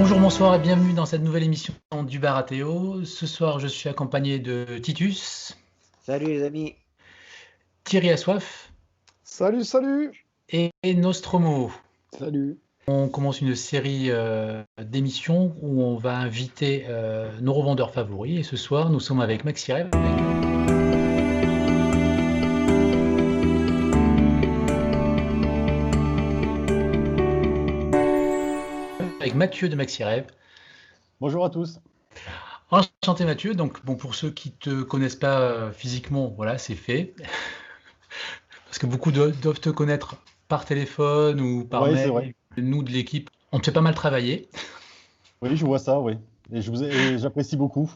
Bonjour, bonsoir et bienvenue dans cette nouvelle émission du Bar à Théo. Ce soir, je suis accompagné de Titus, Salut les amis. Thierry Assoif Salut, salut! et Nostromo. Salut! On commence une série d'émissions où on va inviter nos revendeurs favoris. Et ce soir, nous sommes avec Maxi Rêve, avec Mathieu de Maxi Rêve. Bonjour à tous. Enchanté Mathieu. Donc bon, pour ceux qui te connaissent pas physiquement, voilà, c'est fait. Parce que beaucoup doivent te connaître par téléphone ou par Oui, c'est mail. vrai. Nous, de l'équipe, on te fait pas mal travailler. Oui, je vois ça, oui. Et j'apprécie beaucoup.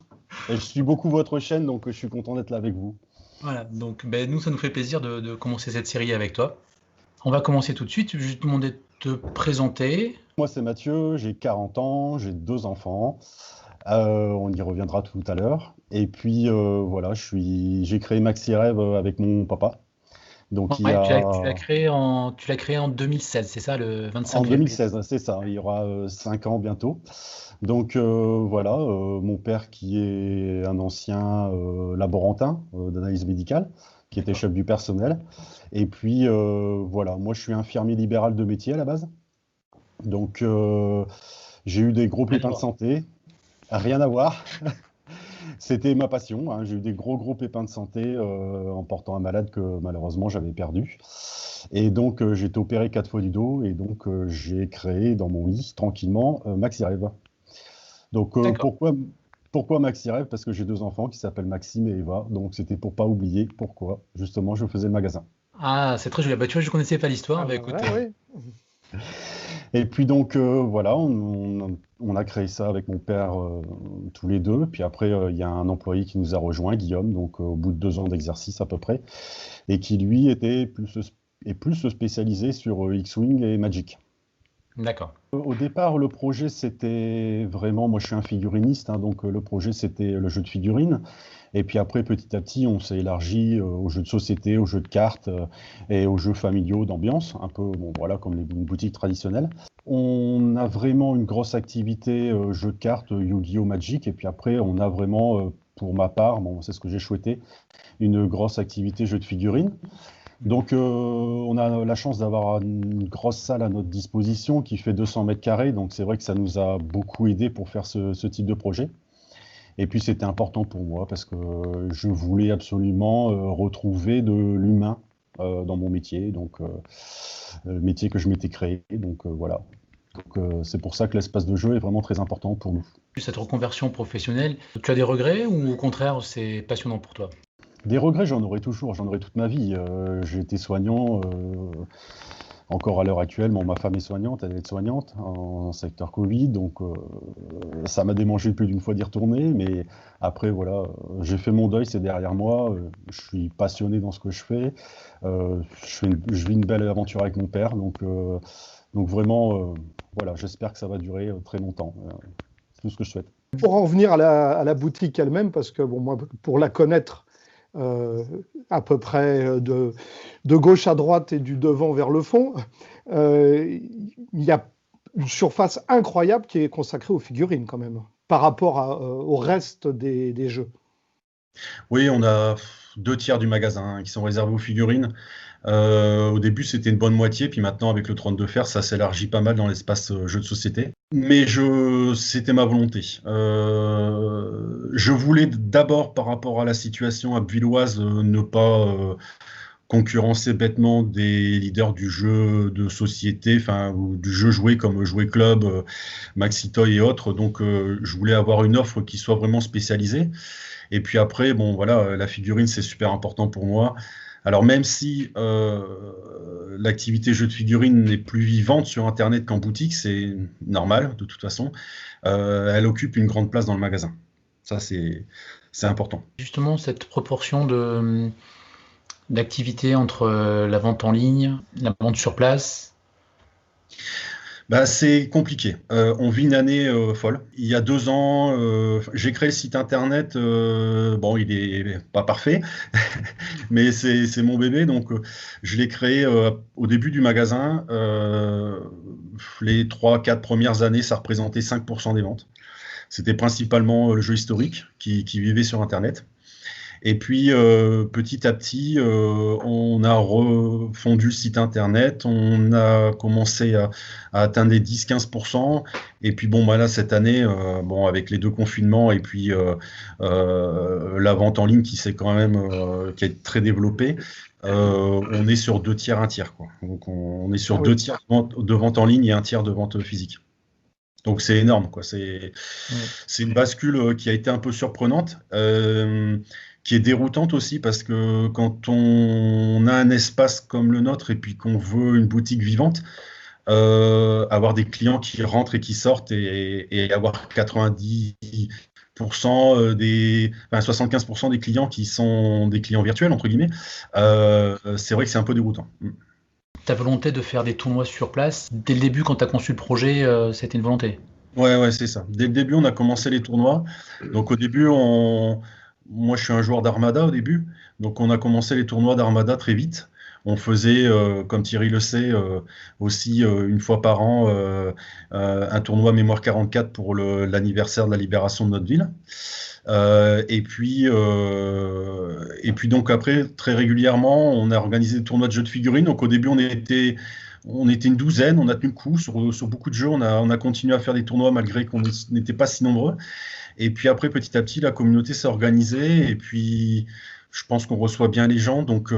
Et je suis beaucoup votre chaîne, donc je suis content d'être là avec vous. Voilà, donc nous, ça nous fait plaisir de commencer cette série avec toi. On va commencer tout de suite. Je vais te demander de te présenter. Moi, c'est Mathieu, j'ai 40 ans, j'ai 2 enfants. On y reviendra tout à l'heure. Et puis, voilà, j'ai créé Maxi Rêve avec mon papa. Donc, il y Ouais, tu a... l'as créé en 2016, c'est ça, le 25 En février. 2016, c'est ça, il y aura 5 ans bientôt. Donc voilà, mon père qui est un ancien laborantin d'analyse médicale, qui était D'accord. chef du personnel. Et puis voilà, moi je suis infirmier libéral de métier à la base. Donc j'ai eu des gros Rien à pépins de voir. santé, rien à voir. C'était ma passion, hein. J'ai eu des gros pépins de santé en portant un malade que malheureusement j'avais perdu. Et donc j'ai été opéré 4 fois du dos et donc j'ai créé dans mon lit tranquillement Maxi Rêve. Donc D'accord. pourquoi Maxi Rêve? Parce que j'ai 2 enfants qui s'appellent Maxime et Eva. Donc c'était pour pas oublier pourquoi justement je faisais le magasin. Ah, c'est très joli. Bah, tu vois, je connaissais pas l'histoire. Ah Bah, bah écoute, ouais, oui. Et puis donc voilà, on a créé ça avec mon père tous les deux. Puis après, il y a un employé qui nous a rejoint, Guillaume, donc au bout de 2 ans d'exercice à peu près, et qui lui est plus spécialisé sur X-Wing et Magic. d'accord. Au départ, le projet, c'était vraiment, moi je suis un figuriniste, hein, donc le projet c'était le jeu de figurines. Et puis après, petit à petit, on s'est élargi aux jeux de société, aux jeux de cartes et aux jeux familiaux d'ambiance, un peu, bon voilà, comme les boutiques traditionnelles. On a vraiment une grosse activité jeux de cartes, Yu-Gi-Oh! Magic, et puis après, on a vraiment, pour ma part, bon, c'est ce que j'ai souhaité, une grosse activité jeux de figurines. Donc, on a la chance d'avoir une grosse salle à notre disposition qui fait 200 mètres carrés. Donc, c'est vrai que ça nous a beaucoup aidé pour faire ce type de projet. Et puis, c'était important pour moi parce que je voulais absolument retrouver de l'humain dans mon métier. Donc, le métier que je m'étais créé. Donc, voilà. Donc, c'est pour ça que l'espace de jeu est vraiment très important pour nous. Cette reconversion professionnelle, tu as des regrets ou au contraire, c'est passionnant pour toi? Des regrets, j'en aurai toujours, j'en aurai toute ma vie. J'ai été soignant, encore à l'heure actuelle. Bon, ma femme est soignante, elle est soignante en secteur Covid, donc ça m'a démangé plus d'une fois d'y retourner. Mais après, voilà, j'ai fait mon deuil, c'est derrière moi. Je suis passionné dans ce que je fais. Je vis une belle aventure avec mon père, donc vraiment, voilà, j'espère que ça va durer très longtemps. C'est tout ce que je souhaite. Pour en venir à la boutique elle-même, parce que bon, moi, pour la connaître à peu près de gauche à droite et du devant vers le fond, il y a une surface incroyable qui est consacrée aux figurines quand même, par rapport au reste des jeux. Oui, on a 2 tiers du magasin qui sont réservés aux figurines. Au début, c'était une bonne moitié, puis maintenant, avec le trône de fer, ça s'élargit pas mal dans l'espace jeux de société. Mais c'était ma volonté. Je voulais d'abord, par rapport à la situation abbvilloise, ne pas concurrencer bêtement des leaders du jeu de société, enfin, ou du jeu joué comme Jouet Club, Maxitoy et autres. Donc, je voulais avoir une offre qui soit vraiment spécialisée. Et puis après, bon, voilà, la figurine, c'est super important pour moi. Alors, même si l'activité jeu de figurines n'est plus vivante sur Internet qu'en boutique, c'est normal, de toute façon, elle occupe une grande place dans le magasin. Ça, c'est important. Justement, cette proportion d'activité entre la vente en ligne, la vente sur place. Bah, c'est compliqué. On vit une année folle. Il y a 2 ans, j'ai créé le site internet. Bon, il est pas parfait, mais c'est mon bébé, donc je l'ai créé au début du magasin. les 3-4 premières années, ça représentait 5% des ventes. C'était principalement le jeu historique qui vivait sur Internet. Et puis, petit à petit, on a refondu le site Internet, on a commencé à atteindre les 10-15%. Et puis, bon, bah là, cette année, avec les 2 confinements et puis la vente en ligne qui qui est très développée, on est sur 2 tiers, 1 tiers, quoi. Donc, on est sur 2 tiers de vente en ligne et 1 tiers de vente physique. Donc, c'est énorme, quoi. C'est une bascule qui a été un peu surprenante. Qui est déroutante aussi parce que quand on a un espace comme le nôtre et puis qu'on veut une boutique vivante, avoir des clients qui rentrent et qui sortent et avoir 75% des clients qui sont des clients virtuels, entre guillemets, c'est vrai que c'est un peu déroutant. Ta volonté de faire des tournois sur place, dès le début, quand tu as conçu le projet, c'était une volonté? Ouais, c'est ça. Dès le début, on a commencé les tournois. Donc au début, moi, je suis un joueur d'Armada au début, donc on a commencé les tournois d'Armada très vite. On faisait, comme Thierry le sait, aussi une fois par an un tournoi Mémoire 44 pour l'anniversaire de la libération de notre ville. Et puis donc après, très régulièrement, on a organisé des tournois de jeux de figurines. Donc au début, on était une douzaine, on a tenu le coup sur beaucoup de jeux. On a continué à faire des tournois malgré qu'on n'était pas si nombreux. Et puis après, petit à petit, la communauté s'est organisée. Et puis, je pense qu'on reçoit bien les gens. Donc,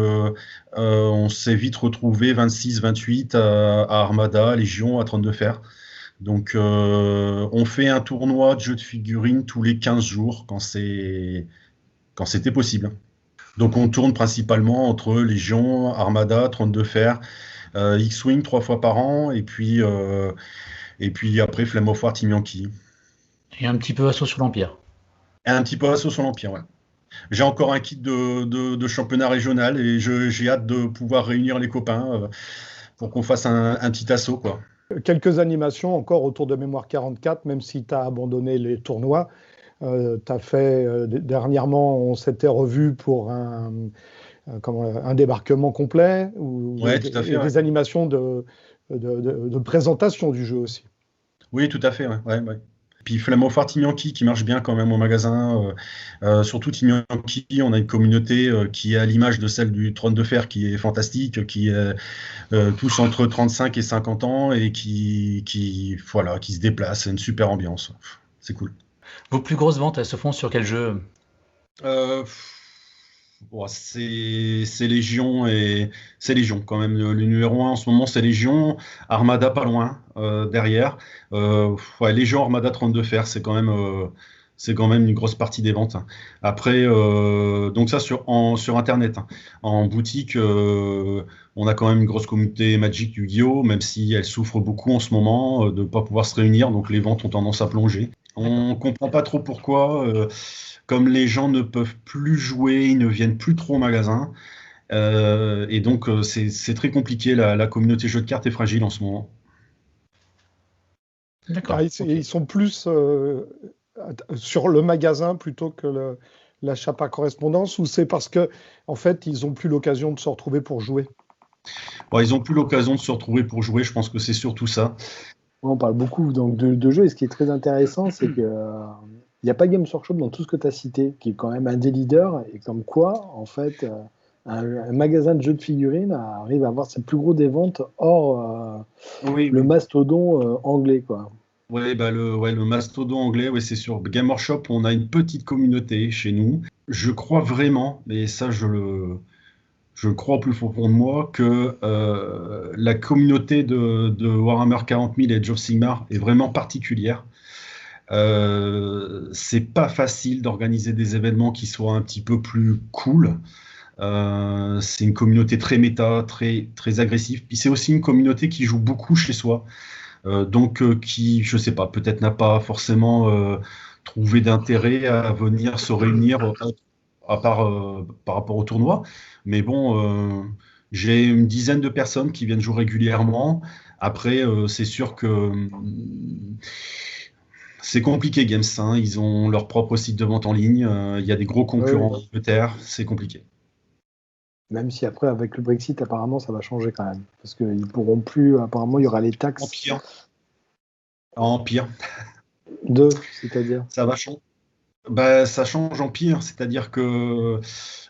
on s'est vite retrouvé 26, 28 à Armada, à Légion, à 32 Fers. Donc, on fait un tournoi de jeux de figurines tous les 15 jours quand c'était possible. Donc, on tourne principalement entre Légion, Armada, 32 Fers, X-Wing 3 fois par an. Et puis après, Flame of War, Team Yankee. Et un petit peu Assaut sur l'Empire. Et un petit peu Assaut sur l'Empire, ouais. J'ai encore un kit de championnat régional et j'ai hâte de pouvoir réunir les copains pour qu'on fasse un petit assaut, quoi. Quelques animations encore autour de Mémoire 44, même si tu as abandonné les tournois. Tu as fait, dernièrement, on s'était revu pour un débarquement complet, Ouais, tout à fait, des animations de présentation du jeu aussi. Oui, tout à fait, ouais. Puis Flame of War, Team Yankee qui marche bien quand même au magasin. Surtout Team Yankee, on a une communauté qui est à l'image de celle du Trône de Fer, qui est fantastique, qui est tous entre 35 et 50 ans et qui se déplace. C'est une super ambiance. C'est cool. Vos plus grosses ventes, elles se font sur quel jeu? C'est Légion et c'est Légion quand même. Le numéro 1 en ce moment, c'est Légion. Armada pas loin derrière. Légion, Armada 32 Fers, c'est quand même une grosse partie des ventes. Après, donc ça sur Internet. En boutique, on a quand même une grosse communauté Magic Yu-Gi-Oh, même si elle souffre beaucoup en ce moment de ne pas pouvoir se réunir. Donc les ventes ont tendance à plonger. On ne comprend pas trop pourquoi. Comme les gens ne peuvent plus jouer, ils ne viennent plus trop au magasin. Et donc, c'est très compliqué. La communauté jeux de cartes est fragile en ce moment. D'accord. Ils sont plus sur le magasin plutôt que l'achat par correspondance, ou c'est parce que en fait, ils n'ont plus l'occasion de se retrouver pour jouer? Ils n'ont plus l'occasion de se retrouver pour jouer. Je pense que c'est surtout ça. On parle beaucoup donc, de jeux, et ce qui est très intéressant, c'est que il n'y a pas Games Workshop dans tout ce que tu as cité, qui est quand même un des leaders, et comme quoi, en fait, un magasin de jeux de figurines arrive à avoir ses plus gros des ventes hors le mastodon anglais, quoi. Ouais, le mastodon anglais, c'est sûr. Game Workshop, on a une petite communauté chez nous. Je crois vraiment, et ça je crois au plus profond de moi, que la communauté de Warhammer 40 000 et Age of Sigmar est vraiment particulière. C'est pas facile d'organiser des événements qui soient un petit peu plus cool. C'est une communauté très méta, très, très agressive. Puis c'est aussi une communauté qui joue beaucoup chez soi. Donc qui, je sais pas, peut-être n'a pas forcément trouvé d'intérêt à venir se réunir par rapport au tournoi. Mais bon, j'ai une dizaine de personnes qui viennent jouer régulièrement. Après, c'est sûr que c'est compliqué, Games. Ils ont leur propre site de vente en ligne. Il y a des gros concurrents en Angleterre. C'est compliqué. Même si après, avec le Brexit, apparemment, ça va changer quand même. Parce qu'ils pourront plus, apparemment, il y aura les taxes. En pire. C'est-à-dire Ça va changer. Ça change en pire, c'est-à-dire que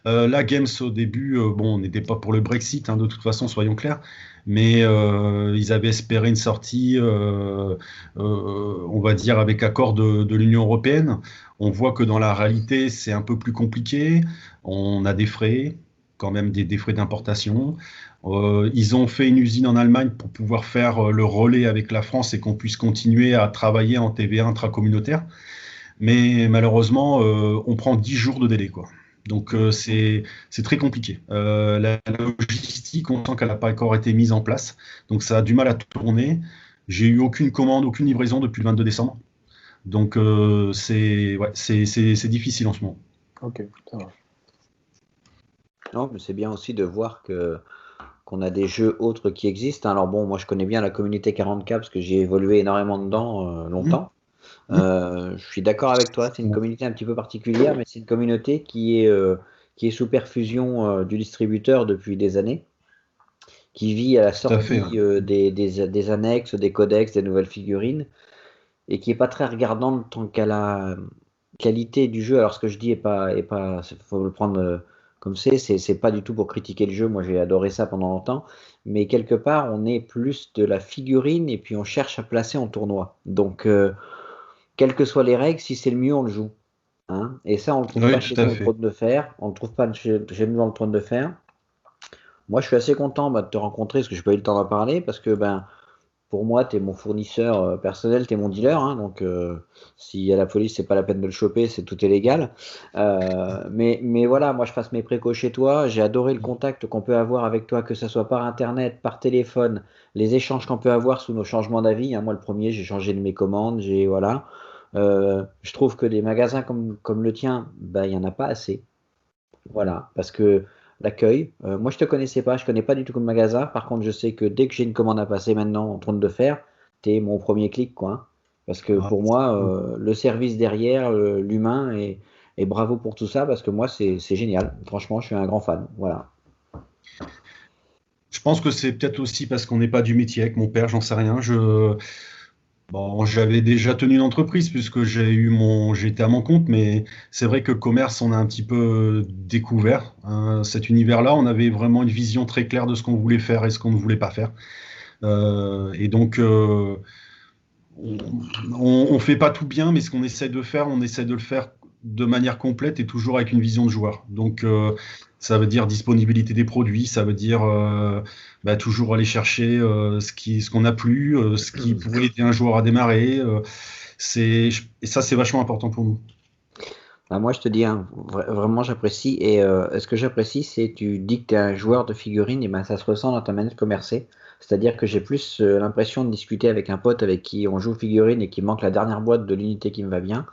la Games au début, on n'était pas pour le Brexit, de toute façon, soyons clairs, mais ils avaient espéré une sortie, on va dire, avec accord de l'Union européenne. On voit que dans la réalité, c'est un peu plus compliqué. On a des frais, quand même des frais d'importation. Ils ont fait une usine en Allemagne pour pouvoir faire le relais avec la France et qu'on puisse continuer à travailler en TVA intracommunautaire. Mais malheureusement, on prend 10 jours de délai, quoi. Donc c'est très compliqué. La logistique, on sent qu'elle n'a pas encore été mise en place. Donc ça a du mal à tourner. J'ai eu aucune commande, aucune livraison depuis le 22 décembre. Donc c'est difficile en ce moment. Ok, ça va. Non, mais c'est bien aussi de voir qu'on a des jeux autres qui existent. Alors bon, moi je connais bien la communauté 40K parce que j'ai évolué énormément dedans longtemps. Je suis d'accord avec toi, c'est une communauté un petit peu particulière, mais c'est une communauté qui est sous perfusion du distributeur depuis des années, qui vit à la sortie des annexes, des codex, des nouvelles figurines, et qui est pas très regardante tant qu'à la qualité du jeu. Alors ce que je dis est pas, faut le prendre comme c'est pas du tout pour critiquer le jeu. Moi j'ai adoré ça pendant longtemps, mais quelque part on est plus de la figurine et puis on cherche à placer en tournoi. Donc quelles que soient les règles, si c'est le mieux, on le joue. Hein, et ça, on le trouve pas chez nous dans le Trône de Fer. On le trouve pas chez nous dans le Trône de Fer. Moi, je suis assez content de te rencontrer parce que j'ai pas eu le temps d'en parler. Parce que pour moi, tu es mon fournisseur personnel, tu es mon dealer. Hein, donc, s'il y a la police, c'est pas la peine de le choper, tout est légal. Mais voilà, moi, je passe mes précaux chez toi. J'ai adoré le contact qu'on peut avoir avec toi, que ce soit par Internet, par téléphone, les échanges qu'on peut avoir sous nos changements d'avis. Hein, moi, le premier, j'ai changé de mes commandes. Voilà. Je trouve que des magasins comme le tien, il n'y en a pas assez. Voilà, parce que l'accueil, moi je te connaissais pas, je connais pas du tout comme magasin. Par contre, je sais que dès que j'ai une commande à passer maintenant en Trône de Fer, t'es mon premier clic, quoi. Hein. Parce que pour moi, le service derrière, l'humain, et bravo pour tout ça, parce que moi c'est génial. Franchement, je suis un grand fan. Voilà. Je pense que c'est peut-être aussi parce qu'on n'est pas du métier avec mon père, j'en sais rien. J'avais déjà tenu une entreprise puisque j'étais à mon compte, mais c'est vrai que commerce, on a un petit peu découvert cet univers-là. On avait vraiment une vision très claire de ce qu'on voulait faire et ce qu'on ne voulait pas faire. Et donc, on fait pas tout bien, mais ce qu'on essaie de faire, on essaie de le faire de manière complète et toujours avec une vision de joueur. Donc, ça veut dire disponibilité des produits, ça veut dire toujours aller chercher ce qu'on n'a plus, ce qui pourrait aider un joueur à démarrer. Et ça, c'est vachement important pour nous. Moi, je te dis, vraiment, j'apprécie. Et ce que j'apprécie, c'est tu dis que tu es un joueur de figurines, et ça se ressent dans ta manière de commercer. C'est-à-dire que j'ai plus l'impression de discuter avec un pote avec qui on joue figurines et qui manque la dernière boîte de l'unité qui me va bien.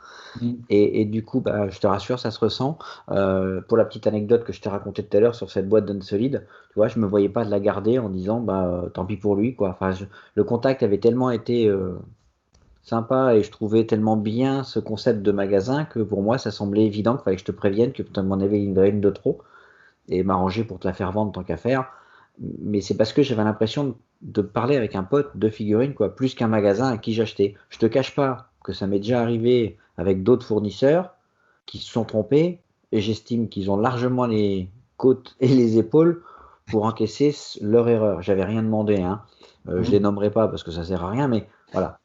Et du coup, je te rassure, ça se ressent. Pour la petite anecdote que je t'ai racontée tout à l'heure sur cette boîte d'Unsolid, tu vois, je me voyais pas de la garder en disant, tant pis pour lui, quoi. Enfin, le contact avait tellement été sympa et je trouvais tellement bien ce concept de magasin que pour moi, ça semblait évident qu'il fallait que je te prévienne que tu m'en avais une de trop et m'arranger pour te la faire vendre tant qu'à faire. Mais c'est parce que j'avais l'impression de parler avec un pote de figurines, quoi, plus qu'un magasin à qui j'achetais. Je te cache pas que ça m'est déjà arrivé avec d'autres fournisseurs qui se sont trompés et j'estime qu'ils ont largement les côtes et les épaules pour encaisser leur erreur. J'avais rien demandé, hein. Je les nommerai pas parce que ça sert à rien, mais voilà.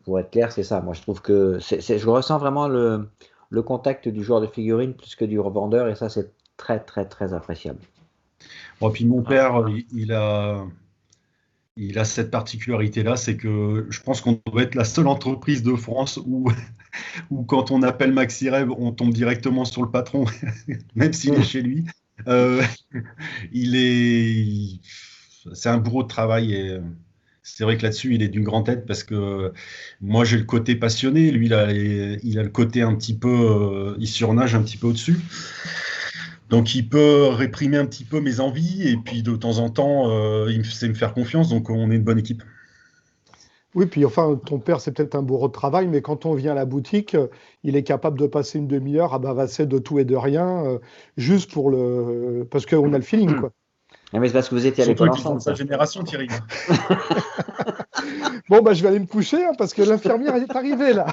Pour être clair, c'est ça. Moi, je trouve que je ressens vraiment le contact du joueur de figurines plus que du revendeur et ça, c'est très, très, très appréciable. Bon, puis mon père, il a cette particularité-là, c'est que je pense qu'on doit être la seule entreprise de France où quand on appelle MaxiRev, on tombe directement sur le patron, même s'il est chez lui. C'est un bourreau de travail et c'est vrai que là-dessus, il est d'une grande aide parce que moi, j'ai le côté passionné, lui, il a le côté un petit peu, il surnage un petit peu au-dessus. Donc, il peut réprimer un petit peu mes envies et puis de temps en temps, il sait me faire confiance. Donc, on est une bonne équipe. Oui, puis enfin, ton père, c'est peut-être un bourreau de travail, mais quand on vient à la boutique, il est capable de passer une demi-heure à bavasser de tout et de rien, juste pour le... Parce qu'on a le feeling, quoi. Ah, mais c'est parce que vous étiez à Surtout l'école avec les gens ensemble, de sa ça. génération, Thierry. Bon, bah, je vais aller me coucher, hein, parce que l'infirmière est arrivée, là.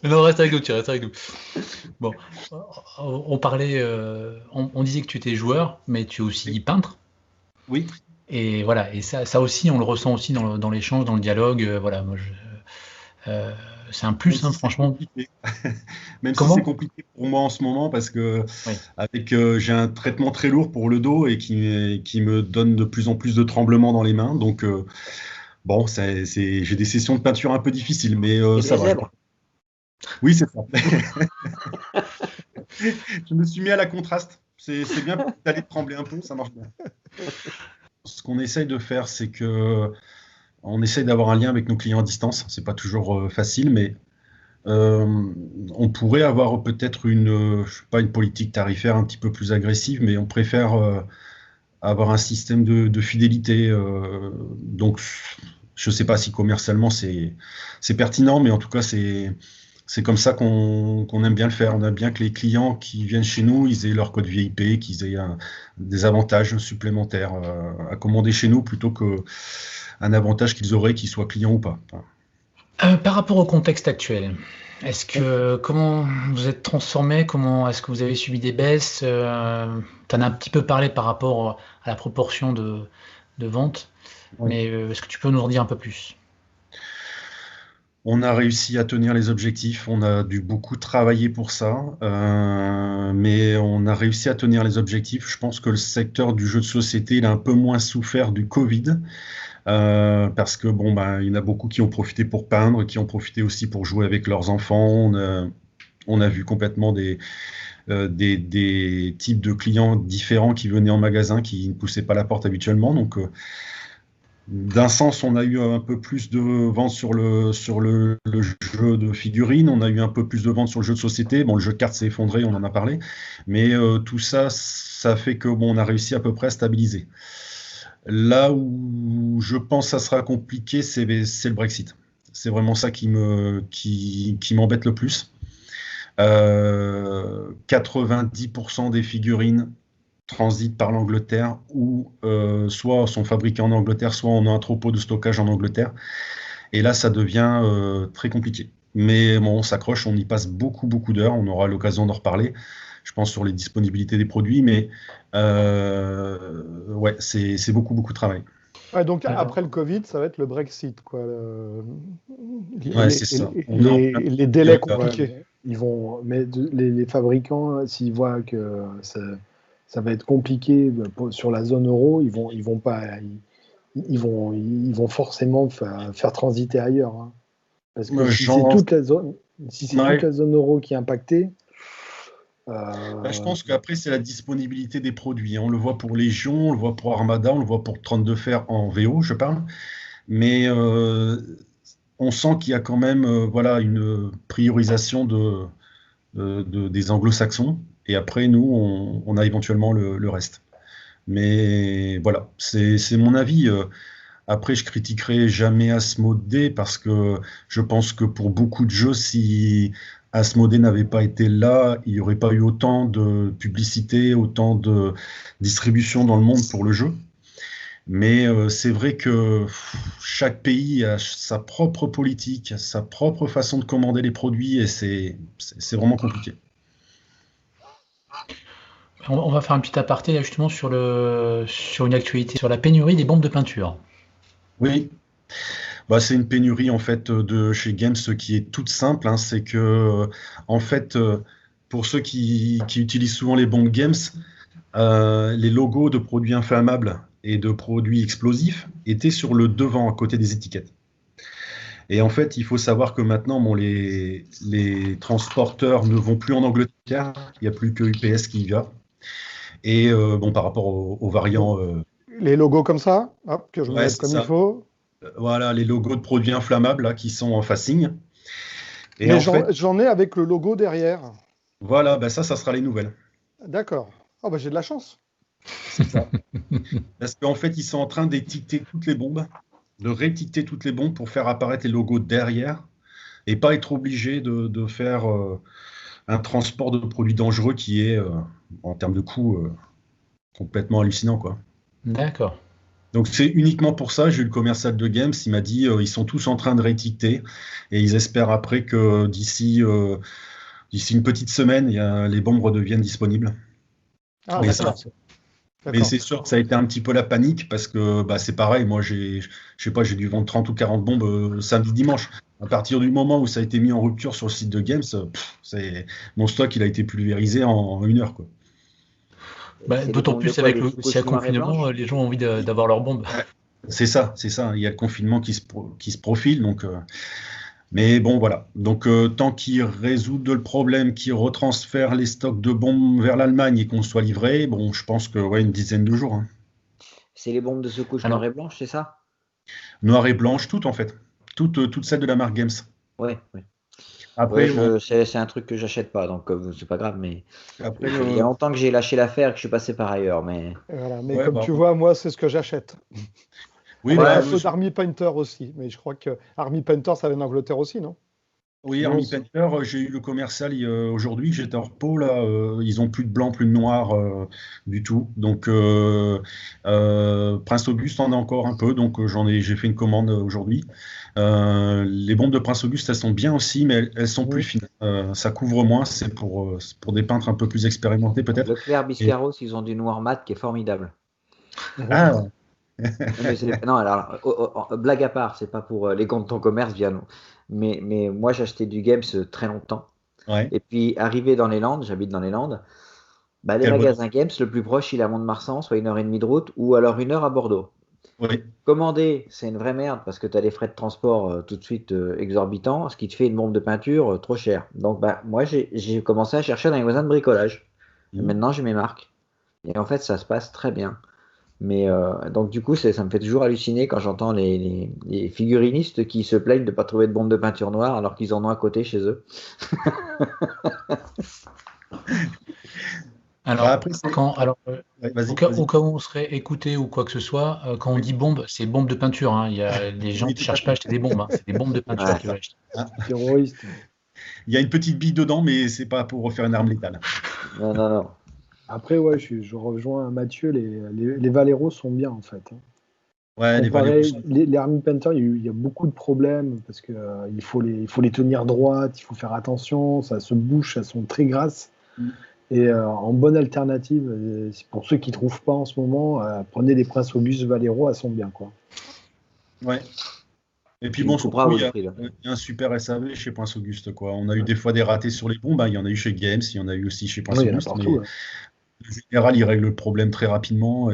Non, reste avec nous, Thierry, reste avec nous. Bon, on parlait, on disait que tu étais joueur, mais tu es aussi peintre. Oui. Et voilà, et ça aussi, on le ressent aussi dans l'échange, dans le dialogue. Voilà, moi, c'est un plus, hein, franchement. Même si Comment c'est compliqué pour moi en ce moment parce que Oui. j'ai un traitement très lourd pour le dos et qui me donne de plus en plus de tremblements dans les mains. Donc bon, j'ai des sessions de peinture un peu difficiles, mais Et ça des va. zèbres. Oui, c'est ça. Je me suis mis à la contraste. C'est bien d'aller trembler un peu, ça marche bien. Ce qu'on essaye de faire, c'est que on essaye d'avoir un lien avec nos clients à distance. C'est pas toujours facile, mais on pourrait avoir peut-être je sais pas, une politique tarifaire un petit peu plus agressive, mais on préfère avoir un système de fidélité. Donc, je ne sais pas si commercialement c'est pertinent, mais en tout cas, c'est comme ça qu'on aime bien le faire. On aime bien que les clients qui viennent chez nous, ils aient leur code VIP, qu'ils aient des avantages supplémentaires à commander chez nous plutôt qu'un avantage qu'ils auraient, qu'ils soient clients ou pas. Par rapport au contexte actuel, comment vous êtes transformé? Comment est-ce que vous avez subi des baisses? Tu en as un petit peu parlé par rapport à la proportion de ventes, Oui. mais est-ce que tu peux nous en dire un peu plus? On a réussi à tenir les objectifs, on a dû beaucoup travailler pour ça, mais on a réussi à tenir les objectifs. Je pense que le secteur du jeu de société, il a un peu moins souffert du Covid, parce que bon, il y en a beaucoup qui ont profité pour peindre, qui ont profité aussi pour jouer avec leurs enfants. On a vu complètement des types de clients différents qui venaient en magasin, qui ne poussaient pas la porte habituellement. Donc, d'un sens, on a eu un peu plus de ventes sur le jeu de figurines, on a eu un peu plus de ventes sur le jeu de société. Bon, le jeu de cartes s'est effondré, on en a parlé, mais tout ça, ça fait que bon, on a réussi à peu près à stabiliser. Là où je pense que ça sera compliqué, c'est le Brexit. C'est vraiment ça qui m'embête le plus. 90% des figurines transitent par l'Angleterre ou soit sont fabriquées en Angleterre, soit on a un entrepôt de stockage en Angleterre. Et là, ça devient très compliqué. Mais bon, on s'accroche, on y passe beaucoup, beaucoup d'heures. On aura l'occasion d'en reparler, je pense, sur les disponibilités des produits. Mais ouais, c'est beaucoup, beaucoup de travail. Ouais, donc Alors- après le Covid, ça va être le Brexit, quoi. Ouais, c'est ça. Les délais Ouais, compliqués. Mais les fabricants, s'ils voient que ça va être compliqué sur la zone euro, ils vont forcément faire transiter ailleurs, hein. Parce que si c'est toute la zone euro qui est impactée, je pense qu'après, c'est la disponibilité des produits. On le voit pour Légion, on le voit pour Armada, on le voit pour 32 Fer en VO, je parle. Mais on sent qu'il y a quand même voilà, une priorisation des anglo-saxons. Et après, nous, on a éventuellement le reste. Mais voilà, c'est mon avis. Après, je critiquerai jamais Asmodée parce que je pense que pour beaucoup de jeux, si Asmodée n'avait pas été là, il n'y aurait pas eu autant de publicité, autant de distribution dans le monde pour le jeu. Mais c'est vrai que chaque pays a sa propre politique, sa propre façon de commander les produits et c'est vraiment compliqué. On va faire un petit aparté là, justement sur une actualité, sur la pénurie des bombes de peinture. Oui, c'est une pénurie en fait de chez Games qui est toute simple, hein. C'est que en fait, pour ceux qui utilisent souvent les bombes Games, les logos de produits inflammables et de produits explosifs étaient sur le devant, à côté des étiquettes. Et en fait, il faut savoir que maintenant, bon, les transporteurs ne vont plus en Angleterre, il n'y a plus que UPS qui y va. Et bon, par rapport aux variants. Les logos comme ça, hop, que je me mette comme il faut. Voilà, les logos de produits inflammables là, qui sont en facing. Et mais j'en ai avec le logo derrière. Voilà, ça sera les nouvelles. D'accord. Oh, j'ai de la chance. C'est ça. Parce qu'en fait, ils sont en train d'étiqueter toutes les bombes de réétiqueter toutes les bombes pour faire apparaître les logos derrière et pas être obligé de faire un transport de produits dangereux qui est, en termes de coût, complètement hallucinant, quoi. D'accord. Donc c'est uniquement pour ça, j'ai eu le commercial de Games, il m'a dit ils sont tous en train de réétiqueter et ils espèrent après que d'ici une petite semaine, les bombes redeviennent disponibles. Ah, Mais d'accord. Mais c'est sûr que ça a été un petit peu la panique parce que c'est pareil, moi je sais pas, j'ai dû vendre 30 ou 40 bombes samedi, dimanche. À partir du moment où ça a été mis en rupture sur le site de Games, mon stock il a été pulvérisé en 1 heure, quoi. C'est des D'autant bombes de plus quoi, avec des s'il y a couches noires et confinement, blanches? les gens ont envie d'avoir leur bombe. C'est ça. Il y a le confinement qui se profile, donc. Mais bon, voilà. Donc, tant qu'ils résoudent le problème, qu'ils retransfèrent les stocks de bombes vers l'Allemagne et qu'on soit livré, bon, je pense que une dizaine de jours, hein. C'est les bombes de secousse Alors, noires et blanches, c'est ça? Noire et blanche, toutes en fait. Toutes celles de la marque Games. Ouais. Après, C'est un truc que j'achète pas, donc c'est pas grave, mais après il y a longtemps que j'ai lâché l'affaire et que je suis passé par ailleurs, mais Voilà. Mais ouais, comme bah, tu vois, moi, c'est ce que j'achète. oui, Avec bah, un peu d'Army Painter aussi. Mais je crois que Army Painter, ça vient d'Angleterre aussi, non? oui, Non, Army Painter, j'ai eu le commercial aujourd'hui, j'étais en repos là, ils ont plus de blanc, plus de noir du tout. Donc Prince Auguste en a encore un peu, donc j'ai fait une commande aujourd'hui. Les bombes de Prince Auguste, elles sont bien aussi, mais elles sont plus fines. Ça couvre moins, c'est pour des peintres un peu plus expérimentés peut-être. Leclerc, Et- Biscarros, ils ont du noir mat qui est formidable. Ah, Non, mais non, alors, blague à part, c'est pas pour les comptes de ton commerce, Viano. Mais moi, j'ai acheté du Games très longtemps. ouais, Et puis, arrivé dans les Landes, j'habite dans les Landes, les quel bonheur. magasins Games, le plus proche, il est à Mont-de-Marsan, soit 1 heure et demie de route, ou alors 1 heure à Bordeaux. Oui, Commander, c'est une vraie merde parce que tu as des frais de transport tout de suite exorbitants, ce qui te fait une bombe de peinture trop chère. Donc, moi, j'ai commencé à chercher dans les magasins de bricolage. Et maintenant, j'ai mes marques. Et en fait, ça se passe très bien. Mais donc du coup, ça me fait toujours halluciner quand j'entends les figurinistes qui se plaignent de ne pas trouver de bombe de peinture noire alors qu'ils en ont à côté chez eux. Alors, après, ouais, vas-y, vas-y. au cas où on serait écouté ou quoi que ce soit, quand on dit bombe, c'est bombe de peinture, hein. Les gens Oui, ne tout à cherchent fait. pas à acheter des bombes, hein. C'est des bombes de peinture Ouais. qu'ils veulent acheter. Terroriste. Il y a une petite bille dedans, mais c'est pas pour refaire une arme létale. Non. Après, ouais, je rejoins Mathieu, les Valero sont bien en fait, hein. Ouais, les Comparé, Valero sont- les Army Painter, il y a beaucoup de problèmes parce que il faut les tenir droites, il faut faire attention, ça se bouche, elles sont très grasses. Et en bonne alternative, c'est pour ceux qui ne trouvent pas en ce moment, prenez des Prince Auguste Valero, elles sont bien, quoi. Ouais. Et puis Tu bon, me couperas surtout, au il y a prix là. il y a un super SAV chez Prince Auguste, quoi. On a eu des fois des ratés sur les bombes, hein. Il y en a eu chez Games, il y en a eu aussi chez Prince Oui, il y en a Auguste, mais partout, hein. en général, il règle le problème très rapidement.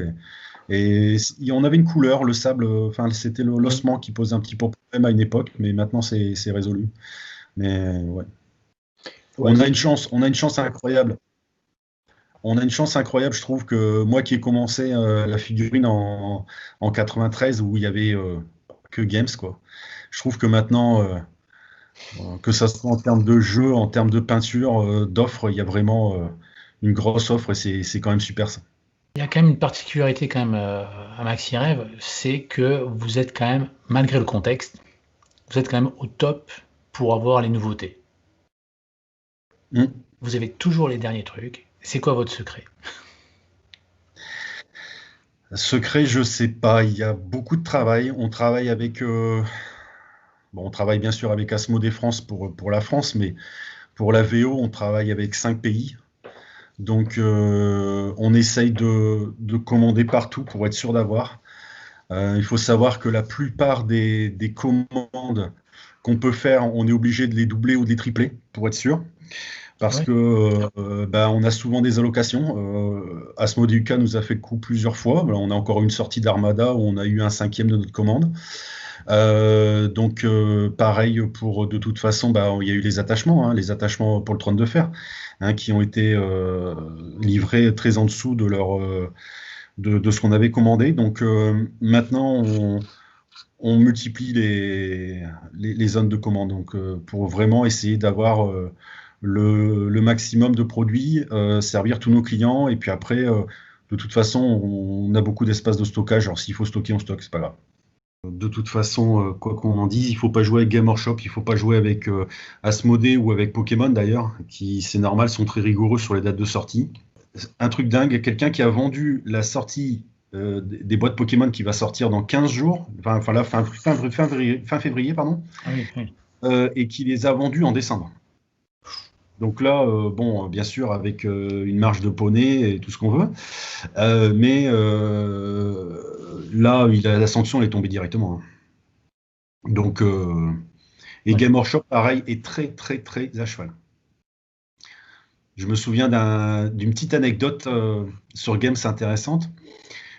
Et on avait une couleur, le sable, enfin, c'était l'ossement qui posait un petit peu problème à une époque, mais maintenant c'est résolu. Mais ouais. Ouais, On a une chance incroyable. On a une chance incroyable, je trouve, que moi qui ai commencé la figurine en 93 où il y avait que Games, quoi. Je trouve que maintenant, que ça soit en termes de jeu, en termes de peinture, d'offres, il y a vraiment une grosse offre et c'est quand même super ça. Il y a quand même une particularité quand même à Maxi Rêve, c'est que vous êtes quand même, malgré le contexte, vous êtes quand même au top pour avoir les nouveautés. Mm. Vous avez toujours les derniers trucs. C'est quoi votre secret? Secret, je sais pas. Il y a beaucoup de travail. On travaille avec, on travaille bien sûr avec Asmodée France pour la France, mais pour la VO, on travaille avec 5 pays. Donc, on essaye de commander partout pour être sûr d'avoir. Il faut savoir que la plupart des commandes qu'on peut faire, on est obligé de les doubler ou de les tripler pour être sûr. Parce Ouais. que on a souvent des allocations. Asmodée UK nous a fait le coup plusieurs fois. On a encore une sortie d'Armada où on a eu un 5e de notre commande. Donc pareil pour de toute façon, il y a eu les attachements pour le trône de fer, qui ont été livrés très en dessous de leur de ce qu'on avait commandé. Donc maintenant on multiplie les zones de commande, donc pour vraiment essayer d'avoir le maximum de produits, servir tous nos clients, et puis après de toute façon on a beaucoup d'espace de stockage. Alors s'il faut stocker, on stocke, c'est pas grave. De toute façon, quoi qu'on en dise, il faut pas jouer avec Game Workshop, il faut pas jouer avec Asmodée ou avec Pokémon d'ailleurs, qui, c'est normal, sont très rigoureux sur les dates de sortie. Un truc dingue, quelqu'un qui a vendu la sortie des boîtes Pokémon qui va sortir dans 15 jours, enfin là, fin février, pardon, et qui les a vendues en décembre. Donc là, bon, bien sûr, avec une marge de poney et tout ce qu'on veut, mais là, la sanction elle est tombée directement. Hein. Donc, et Game Workshop, pareil, est très, très, très à cheval. Je me souviens d'une petite anecdote sur Games intéressante.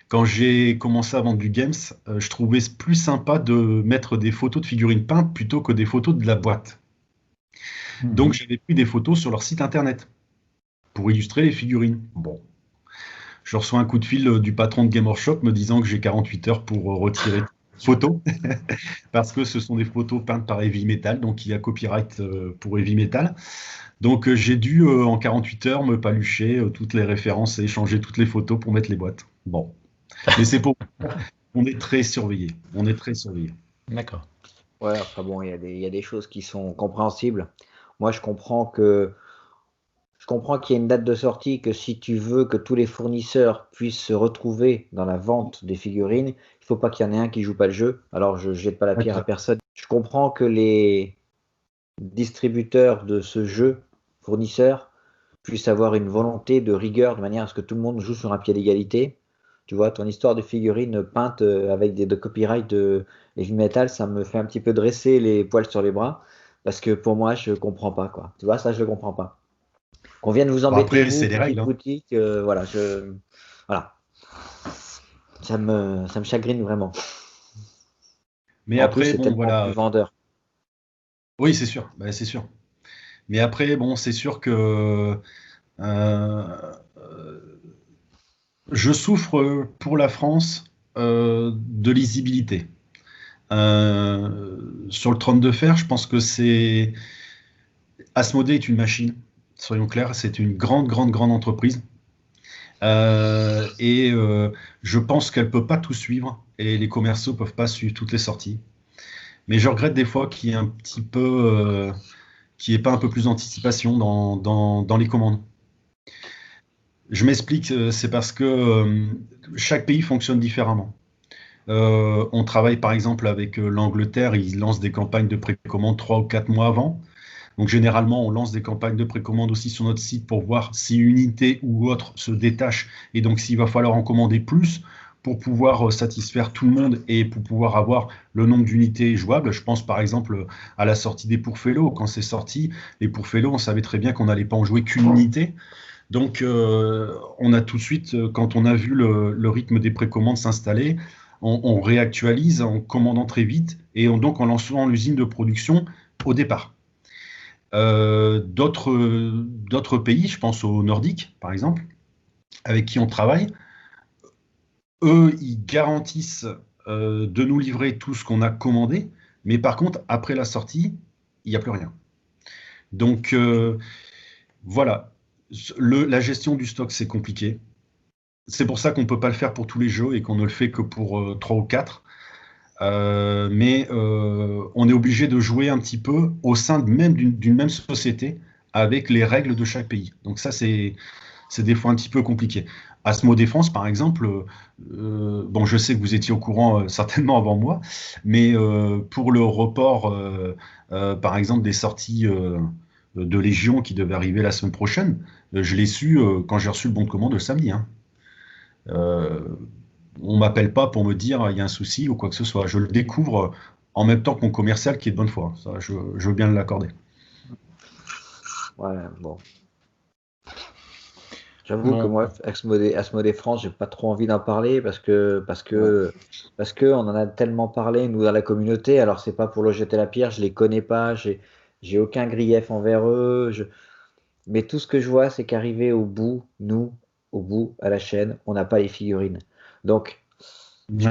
Quand j'ai commencé à vendre du Games, je trouvais plus sympa de mettre des photos de figurines peintes plutôt que des photos de la boîte. Donc, j'avais pris des photos sur leur site internet pour illustrer les figurines. Bon. Je reçois un coup de fil du patron de Game Workshop me disant que j'ai 48 heures pour retirer les photos parce que ce sont des photos peintes par Heavy Metal, donc il y a copyright pour Heavy Metal. Donc, j'ai dû, en 48 heures, me palucher toutes les références et échanger toutes les photos pour mettre les boîtes. Bon. Mais c'est pour... On est très surveillé. On est très surveillé. D'accord. Ouais, enfin bon, il y a des choses qui sont compréhensibles. Moi, je comprends qu'il y a une date de sortie, que si tu veux que tous les fournisseurs puissent se retrouver dans la vente des figurines, il ne faut pas qu'il y en ait un qui joue pas le jeu. Alors, je jette pas la pierre à personne. Je comprends que les distributeurs de ce jeu, fournisseurs, puissent avoir une volonté de rigueur de manière à ce que tout le monde joue sur un pied d'égalité. Tu vois, ton histoire de figurines peintes avec de copyright de heavy metal, ça me fait un petit peu dresser les poils sur les bras. Parce que pour moi, je comprends pas, quoi. Tu vois, ça, je le comprends pas. Qu'on vienne vous embêter, après, vous, c'est les règles. boutique, voilà, voilà. Ça me chagrine vraiment. Mais En après, plus, c'est bon, tellement voilà. plus vendeur. Oui, c'est sûr. Bah, c'est sûr. Mais après, bon, c'est sûr que je souffre pour la France de lisibilité. Sur le trône de fer, je pense que c'est Asmodée est une machine, soyons clairs, c'est une grande, grande, grande entreprise. Et je pense qu'elle ne peut pas tout suivre et les commerciaux ne peuvent pas suivre toutes les sorties. Mais je regrette des fois qu'il y ait un petit peu, qu'il n'y ait pas un peu plus d'anticipation dans les commandes. Je m'explique, c'est parce que chaque pays fonctionne différemment. On travaille par exemple avec l'Angleterre, ils lancent des campagnes de précommande 3 ou 4 mois avant. Donc généralement, on lance des campagnes de précommande aussi sur notre site pour voir si une unité ou autre se détache et donc s'il va falloir en commander plus pour pouvoir satisfaire tout le monde et pour pouvoir avoir le nombre d'unités jouables. Je pense par exemple à la sortie des Pourfellows. Quand c'est sorti, les Pourfellows, on savait très bien qu'on n'allait pas en jouer qu'une unité. Donc on a tout de suite, quand on a vu le rythme des précommandes s'installer, on réactualise en commandant très vite et donc en lançant l'usine de production au départ. D'autres pays, je pense aux Nordiques par exemple, avec qui on travaille, eux, ils garantissent de nous livrer tout ce qu'on a commandé, mais par contre, après la sortie, il n'y a plus rien. Donc voilà, la gestion du stock, c'est compliqué. C'est pour ça qu'on ne peut pas le faire pour tous les jeux et qu'on ne le fait que pour 3 ou 4. Mais on est obligé de jouer un petit peu au sein d'une même société avec les règles de chaque pays. Donc ça, c'est des fois un petit peu compliqué. Asmodée France, par exemple, bon, je sais que vous étiez au courant certainement avant moi, mais pour le report, par exemple, des sorties de Légion qui devaient arriver la semaine prochaine, je l'ai su quand j'ai reçu le bon de commande le samedi. Hein. On m'appelle pas pour me dire il y a un souci ou quoi que ce soit. Je le découvre en même temps que mon commercial qui est de bonne foi. Ça, je veux bien l'accorder. Ouais, bon. J'avoue que moi, Asmodée France, j'ai pas trop envie d'en parler parce que on en a tellement parlé nous dans la communauté. Alors c'est pas pour leur jeter la pierre, je les connais pas, j'ai aucun grief envers eux. Mais tout ce que je vois, c'est qu'arriver au bout, à la chaîne, on n'a pas les figurines. Donc, je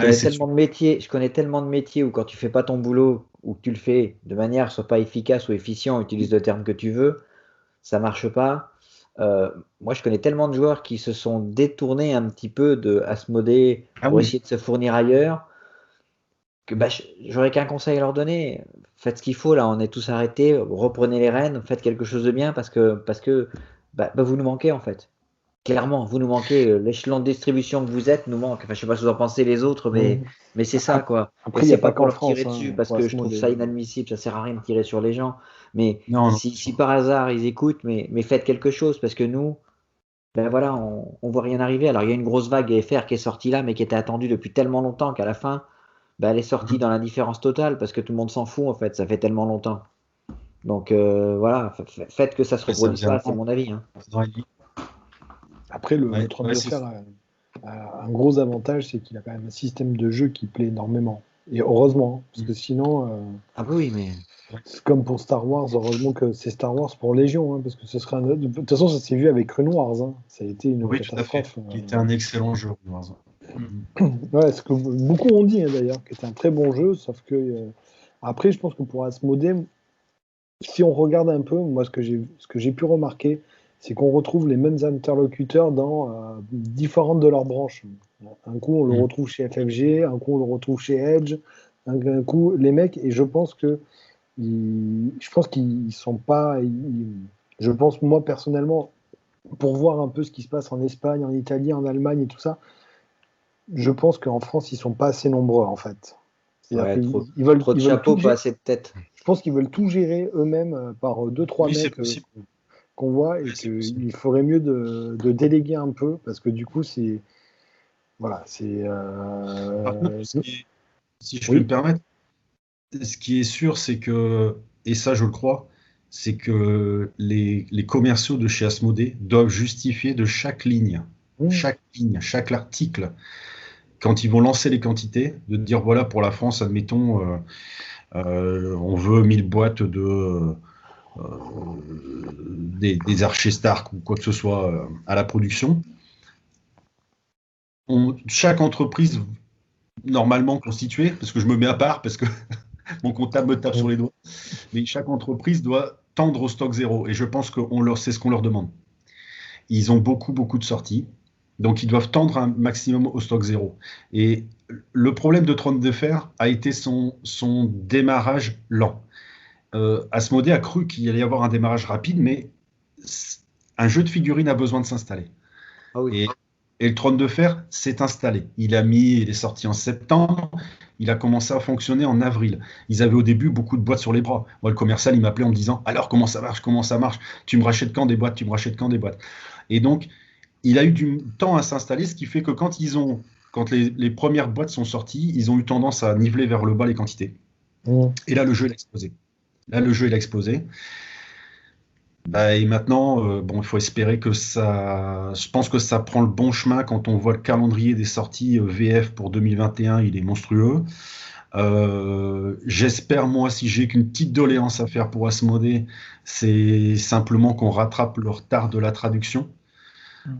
connais tellement de métiers où quand tu fais pas ton boulot ou que tu le fais de manière soit pas efficace ou efficient, utilise le terme que tu veux, ça marche pas. Moi, je connais tellement de joueurs qui se sont détournés un petit peu de Asmodée pour essayer de se fournir ailleurs. j'aurais qu'un conseil à leur donner. Faites ce qu'il faut, là, on est tous arrêtés, reprenez les rênes, faites quelque chose de bien parce que vous nous manquez en fait. Clairement, vous nous manquez. L'échelon de distribution que vous êtes nous manque. Enfin, je sais pas ce que vous en pensez les autres, mais c'est ça, quoi. Après, Et il n'y a c'est pas pas pour qu'en leur France. tirer dessus Hein, parce pour que je trouve ça Asmodée. inadmissible. Ça sert à rien de tirer sur les gens. Mais Non, non. si par hasard ils écoutent, mais faites quelque chose parce que nous, voilà, on voit rien arriver. Alors il y a une grosse vague FR qui est sortie là, mais qui était attendue depuis tellement longtemps qu'à la fin, elle est sortie dans l'indifférence totale parce que tout le monde s'en fout en fait. Ça fait tellement longtemps. Donc voilà, faites que ça se Après, ça reproduise vient pas, c'est vraiment. mon avis. Hein. Après, le Ouais, Trône ouais, de Fer a un gros avantage, c'est qu'il a quand même un système de jeu qui plaît énormément. Et heureusement, parce que sinon, Ah oui, mais c'est comme pour Star Wars, heureusement que c'est Star Wars pour Légion, hein, parce que ce serait un autre. De toute façon, ça s'est vu avec Rune Wars, hein. Ça a été une Oui, tout à fait. catastrophe. Qui était un excellent jeu. Ouais, ce que beaucoup ont dit hein, d'ailleurs, que c'était un très bon jeu, sauf que après, je pense que pour Asmodée, si on regarde un peu, moi, ce que j'ai pu remarquer, c'est qu'on retrouve les mêmes interlocuteurs dans différentes de leurs branches. Un coup, on le retrouve chez FFG, un coup, on le retrouve chez Edge, un coup, les mecs, et je pense qu'ils sont pas. Je pense, moi, personnellement, pour voir un peu ce qui se passe en Espagne, en Italie, en Allemagne et tout ça, je pense qu'en France, ils sont pas assez nombreux, en fait. ouais, Ils veulent trop de ils veulent chapeaux, tout pas gérer. assez de tête. Je pense qu'ils veulent tout gérer eux-mêmes par 2-3 Oui, c'est mecs possible. qu'on voit et Oui, c'est possible. qu'il ferait mieux de déléguer un peu parce que du coup, c'est. Voilà, c'est. Par contre, si je Oui. peux me permettre, ce qui est sûr, c'est que, et ça je le crois, c'est que les commerciaux de chez Asmodée doivent justifier de chaque ligne, chaque article, quand ils vont lancer les quantités, de dire voilà, pour la France, admettons, on veut 1000 boîtes des archers Stark ou quoi que ce soit à la production. Chaque entreprise normalement constituée, parce que je me mets à part, parce que mon comptable me tape sur les doigts, mais chaque entreprise doit tendre au stock zéro. Et je pense que c'est ce qu'on leur demande. Ils ont beaucoup de sorties, donc ils doivent tendre un maximum au stock zéro. Et le problème de Trône de Fer a été son démarrage lent. Asmodée a cru qu'il allait y avoir un démarrage rapide, mais un jeu de figurines a besoin de s'installer. Ah oui. Et le Trône de Fer s'est installé. Il est sorti en septembre, il a commencé à fonctionner en avril. Ils avaient au début beaucoup de boîtes sur les bras. Moi, le commercial, il m'appelait en me disant « Alors, comment ça marche? Tu me rachètes quand des boîtes? Et donc, il a eu du temps à s'installer, ce qui fait que quand les premières boîtes sont sorties, ils ont eu tendance à niveler vers le bas les quantités. Et là, le jeu, il a explosé. Et maintenant, il faut espérer que ça. Je pense que ça prend le bon chemin quand on voit le calendrier des sorties VF pour 2021, il est monstrueux. J'espère, moi, si j'ai qu'une petite doléance à faire pour Asmodée, c'est simplement qu'on rattrape le retard de la traduction.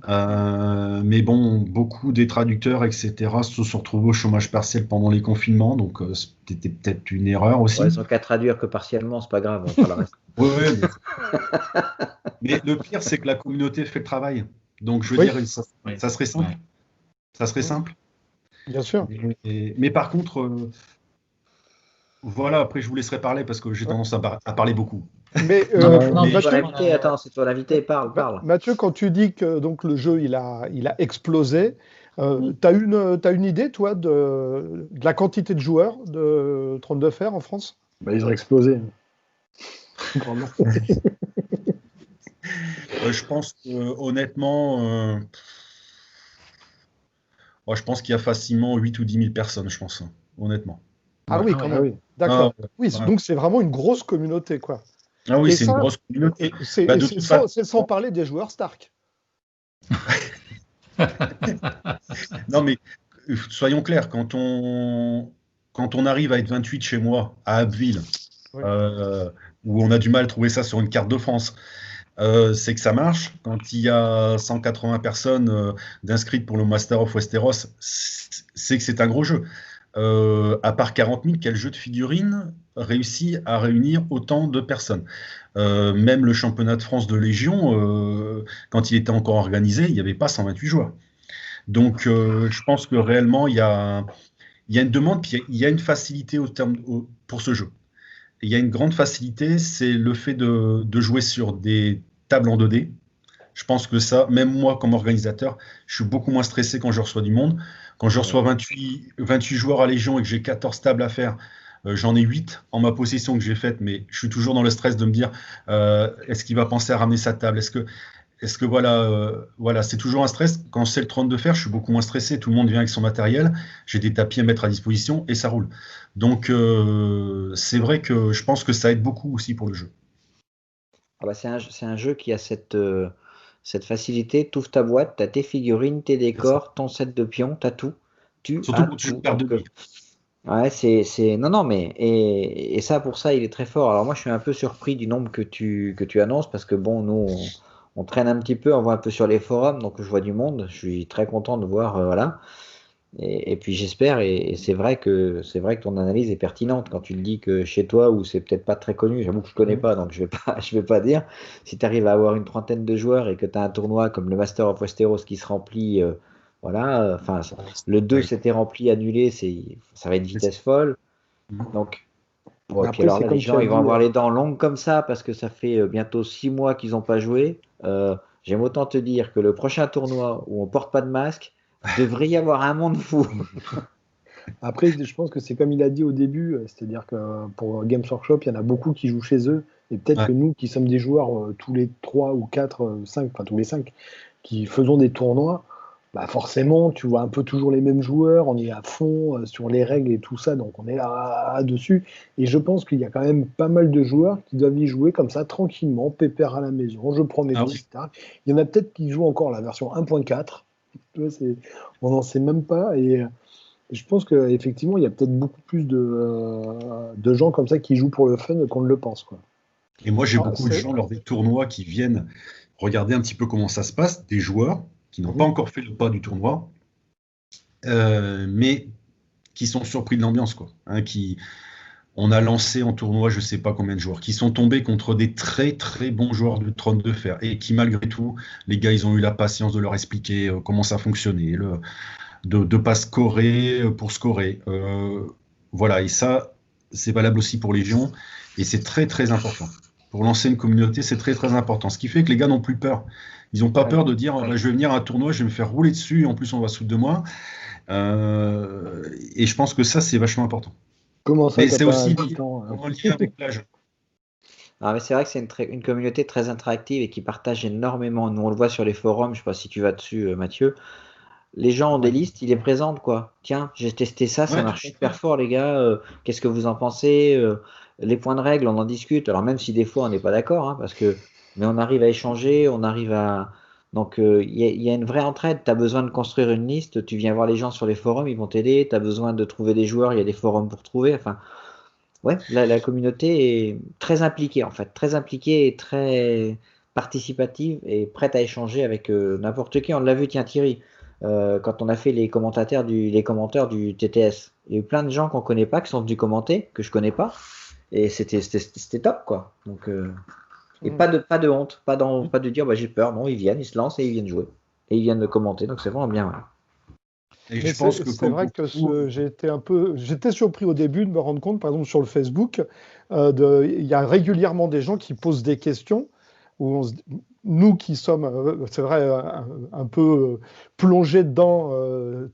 Mais bon, beaucoup des traducteurs, etc., se sont retrouvés au chômage partiel pendant les confinements, donc c'était peut-être une erreur aussi. Ouais, ils n'ont qu'à traduire que partiellement, c'est pas grave, on fera le reste. Oui, mais le pire, c'est que la communauté fait le travail. Donc, je veux dire, ça serait simple. Ouais. Ça serait simple. Bien sûr. Mais par contre, voilà, après, je vous laisserai parler parce que j'ai tendance à parler beaucoup. Mais, C'est toi l'invité, parle. Mathieu, quand tu dis que donc, le jeu il a explosé, tu as une idée, toi, de la quantité de joueurs de Trône de Fer en France? Ils ont explosé. Je pense que, honnêtement, je pense qu'il y a facilement 8 ou 10 000 personnes, je pense, honnêtement. Ah oui, quand même. Oui. D'accord. Donc c'est vraiment une grosse communauté, quoi. Ah oui, c'est une grosse communauté. C'est sans parler des joueurs Stark. Non, mais soyons clairs, quand on arrive à être 28 chez moi, à Abbeville, où on a du mal à trouver ça sur une carte de France, c'est que ça marche. Quand il y a 180 personnes d'inscrites pour le Master of Westeros, c'est que c'est un gros jeu. À part 40 000, quel jeu de figurines réussit à réunir autant de personnes? Même le championnat de France de Légion, quand il était encore organisé, il n'y avait pas 128 joueurs. Donc, je pense que réellement, il y a il y a une demande, puis il y a une facilité pour ce jeu. Il y a une grande facilité, c'est le fait de jouer sur des tables en 2D. Je pense que ça, même moi comme organisateur, je suis beaucoup moins stressé quand je reçois du monde. Quand je reçois 28 joueurs à Légion et que j'ai 14 tables à faire, j'en ai 8 en ma possession que j'ai faite, mais je suis toujours dans le stress de me dire est-ce qu'il va penser à ramener sa table? Est-ce que voilà, c'est toujours un stress. Quand c'est le trône de fer, je suis beaucoup moins stressé. Tout le monde vient avec son matériel. J'ai des tapis à mettre à disposition et ça roule. Donc, c'est vrai que je pense que ça aide beaucoup aussi pour le jeu. Ah bah c'est un jeu qui a cette facilité. Tu ouvres ta boîte, tu as tes figurines, tes décors, ton set de pions, tu as tout. Surtout quand tu perds de vie. Ouais, non, mais et ça, pour ça, il est très fort. Alors moi, je suis un peu surpris du nombre que tu annonces parce que bon, nous, on traîne un petit peu, on voit un peu sur les forums, donc je vois du monde. Je suis très content de voir, voilà. Et puis j'espère, et c'est vrai que ton analyse est pertinente quand tu te dis que chez toi, où c'est peut-être pas très connu, j'avoue que je connais pas, donc je vais pas dire. Si tu arrives à avoir une trentaine de joueurs et que tu as un tournoi comme le Master of Westeros qui se remplit, voilà, enfin, le 2 s'était rempli, annulé, ça va être vitesse folle. Donc, bon, et puis alors là, les gens ils vont avoir les dents longues comme ça parce que ça fait bientôt 6 mois qu'ils n'ont pas joué. J'aime autant te dire que le prochain tournoi où on porte pas de masque, devrait y avoir un monde fou. Après, je pense que c'est comme il a dit au début, c'est-à-dire que pour Games Workshop, il y en a beaucoup qui jouent chez eux, et peut-être que nous, qui sommes des joueurs tous les 3 ou 4, 5, enfin tous les 5, qui faisons des tournois, bah forcément, tu vois un peu toujours les mêmes joueurs, on est à fond sur les règles et tout ça, donc on est là dessus. Et je pense qu'il y a quand même pas mal de joueurs qui doivent y jouer comme ça, tranquillement, pépère à la maison, je prends mes trucs, etc. Il y en a peut-être qui jouent encore la version 1.4. On n'en sait même pas, et je pense qu'effectivement il y a peut-être beaucoup plus de gens comme ça qui jouent pour le fun qu'on ne le pense, quoi. Et moi j'ai beaucoup de gens lors des tournois qui viennent regarder un petit peu comment ça se passe, des joueurs qui n'ont pas encore fait le pas du tournoi, mais qui sont surpris de l'ambiance, quoi. On a lancé en tournoi je sais pas combien de joueurs qui sont tombés contre des très très bons joueurs du trône de fer et qui malgré tout, les gars ils ont eu la patience de leur expliquer comment ça fonctionnait, de pas scorer pour scorer. Voilà, et ça c'est valable aussi pour Légion et c'est très très important. Pour lancer une communauté, c'est très très important. Ce qui fait que les gars n'ont plus peur. Ils n'ont pas peur de dire je vais venir à un tournoi, je vais me faire rouler dessus, et en plus on va se foutre de moi. Et je pense que ça c'est vachement important. Comment ça, mais c'est aussi en lien avec l'âge. Ah, mais c'est vrai que c'est une communauté très interactive et qui partage énormément. Nous on le voit sur les forums, je ne sais pas si tu vas dessus, Mathieu. Les gens ont des listes, ils les présentent, quoi. Tiens, j'ai testé ça, ça marche super fort, les gars. Qu'est-ce que vous en pensez? Les points de règle, on en discute. Alors même si des fois on n'est pas d'accord, hein, mais on arrive à échanger, on arrive à. Donc il y a une vraie entraide. Tu as besoin de construire une liste, tu viens voir les gens sur les forums, ils vont t'aider. Tu as besoin de trouver des joueurs, il y a des forums pour trouver. Enfin, ouais, la communauté est très impliquée en fait, très impliquée et très participative et prête à échanger avec n'importe qui. On l'a vu, tiens Thierry. Quand on a fait les commentaires du TTS. Il y a eu plein de gens qu'on connaît pas qui sont venus commenter, que je connais pas, et c'était top, quoi. Donc, et pas de honte, pas de dire j'ai peur, non, ils viennent, ils se lancent et ils viennent jouer. Et ils viennent commenter, donc c'est vraiment bien. Voilà. Et je pense que c'est vrai que j'étais surpris au début de me rendre compte, par exemple sur le Facebook, il y a régulièrement des gens qui posent des questions où nous qui sommes, c'est vrai, un peu plongés dedans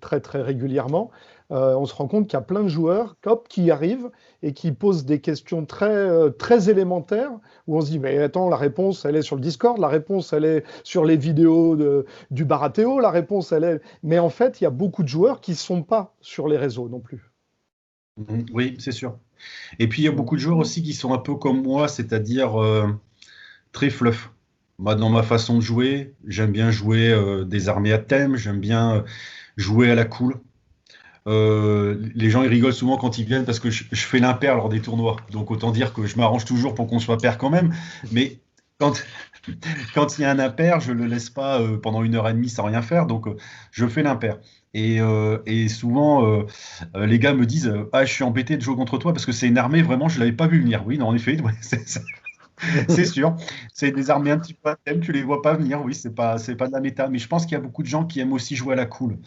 très très régulièrement, on se rend compte qu'il y a plein de joueurs qui arrivent et qui posent des questions très élémentaires où on se dit mais attends, la réponse elle est sur le Discord, la réponse elle est sur les vidéos du Baratéo, la réponse elle est... Mais en fait, il y a beaucoup de joueurs qui ne sont pas sur les réseaux non plus. Oui, c'est sûr. Et puis il y a beaucoup de joueurs aussi qui sont un peu comme moi, c'est-à-dire très fluff. Moi, dans ma façon de jouer, j'aime bien jouer des armées à thème, j'aime bien jouer à la cool. Les gens ils rigolent souvent quand ils viennent parce que je fais l'impair lors des tournois. Donc autant dire que je m'arrange toujours pour qu'on soit pair quand même. Mais quand il y a un impair, je le laisse pas pendant 1h30 sans rien faire. Donc je fais l'impair. Et souvent, les gars me disent je suis embêté de jouer contre toi parce que c'est une armée, vraiment, je l'avais pas vu venir. Oui, non, en effet, ouais, c'est ça. C'est sûr. C'est des armées un petit peu à thème, tu les vois pas venir. Oui, c'est pas de la méta. Mais je pense qu'il y a beaucoup de gens qui aiment aussi jouer à la cool.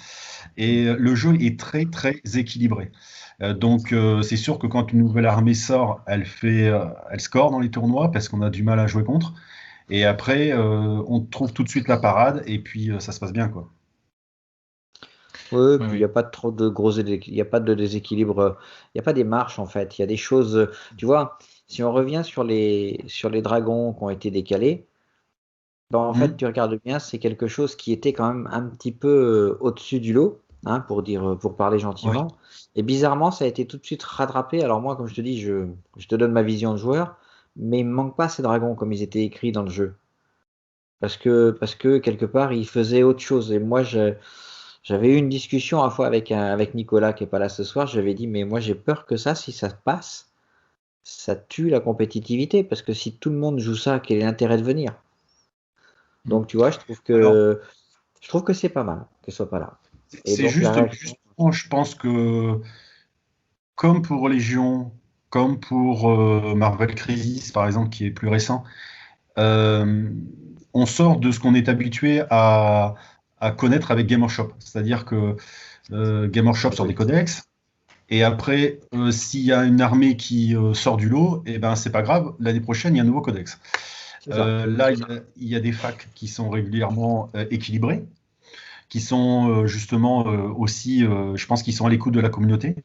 Et le jeu est très, très équilibré. C'est sûr que quand une nouvelle armée sort, elle score dans les tournois parce qu'on a du mal à jouer contre. Et après, on trouve tout de suite la parade et puis ça se passe bien, quoi. Oui, Oui, puis il n'y a oui. pas trop de il n'y a pas de déséquilibre, il n'y a pas des marches en fait. Il y a des choses, tu vois, si on revient sur les dragons qui ont été décalés, ben, en fait, Mhm. tu regardes bien, c'est quelque chose qui était quand même un petit peu au-dessus du lot, hein, pour parler Ouais. gentiment. Et bizarrement, ça a été tout de suite rattrapé. Alors moi, comme je te dis, je te donne ma vision de joueur, mais il me manque pas ces dragons comme ils étaient écrits dans le jeu. Parce que quelque part, ils faisaient autre chose. Et moi, j'avais eu une discussion à la fois avec Nicolas qui est pas là ce soir. J'avais dit, mais moi, j'ai peur que ça, si ça passe, ça tue la compétitivité. Parce que si tout le monde joue ça, quel est l'intérêt de venir? Donc, tu vois, Alors, je trouve que c'est pas mal qu'elle soit pas là. Et c'est donc, la juste, réaction, justement, je pense que comme pour Légion, comme pour Marvel Crisis, par exemple, qui est plus récent, euh, on sort de ce qu'on est habitué à connaître avec Game Workshop. C'est-à-dire que Game Workshop sort des codex, et après, s'il y a une armée qui sort du lot, et ben c'est pas grave, l'année prochaine, il y a un nouveau codex. C'est ça. Là, il y a des facs qui sont régulièrement équilibrés, qui sont justement aussi, je pense qu'ils sont à l'écoute de la communauté.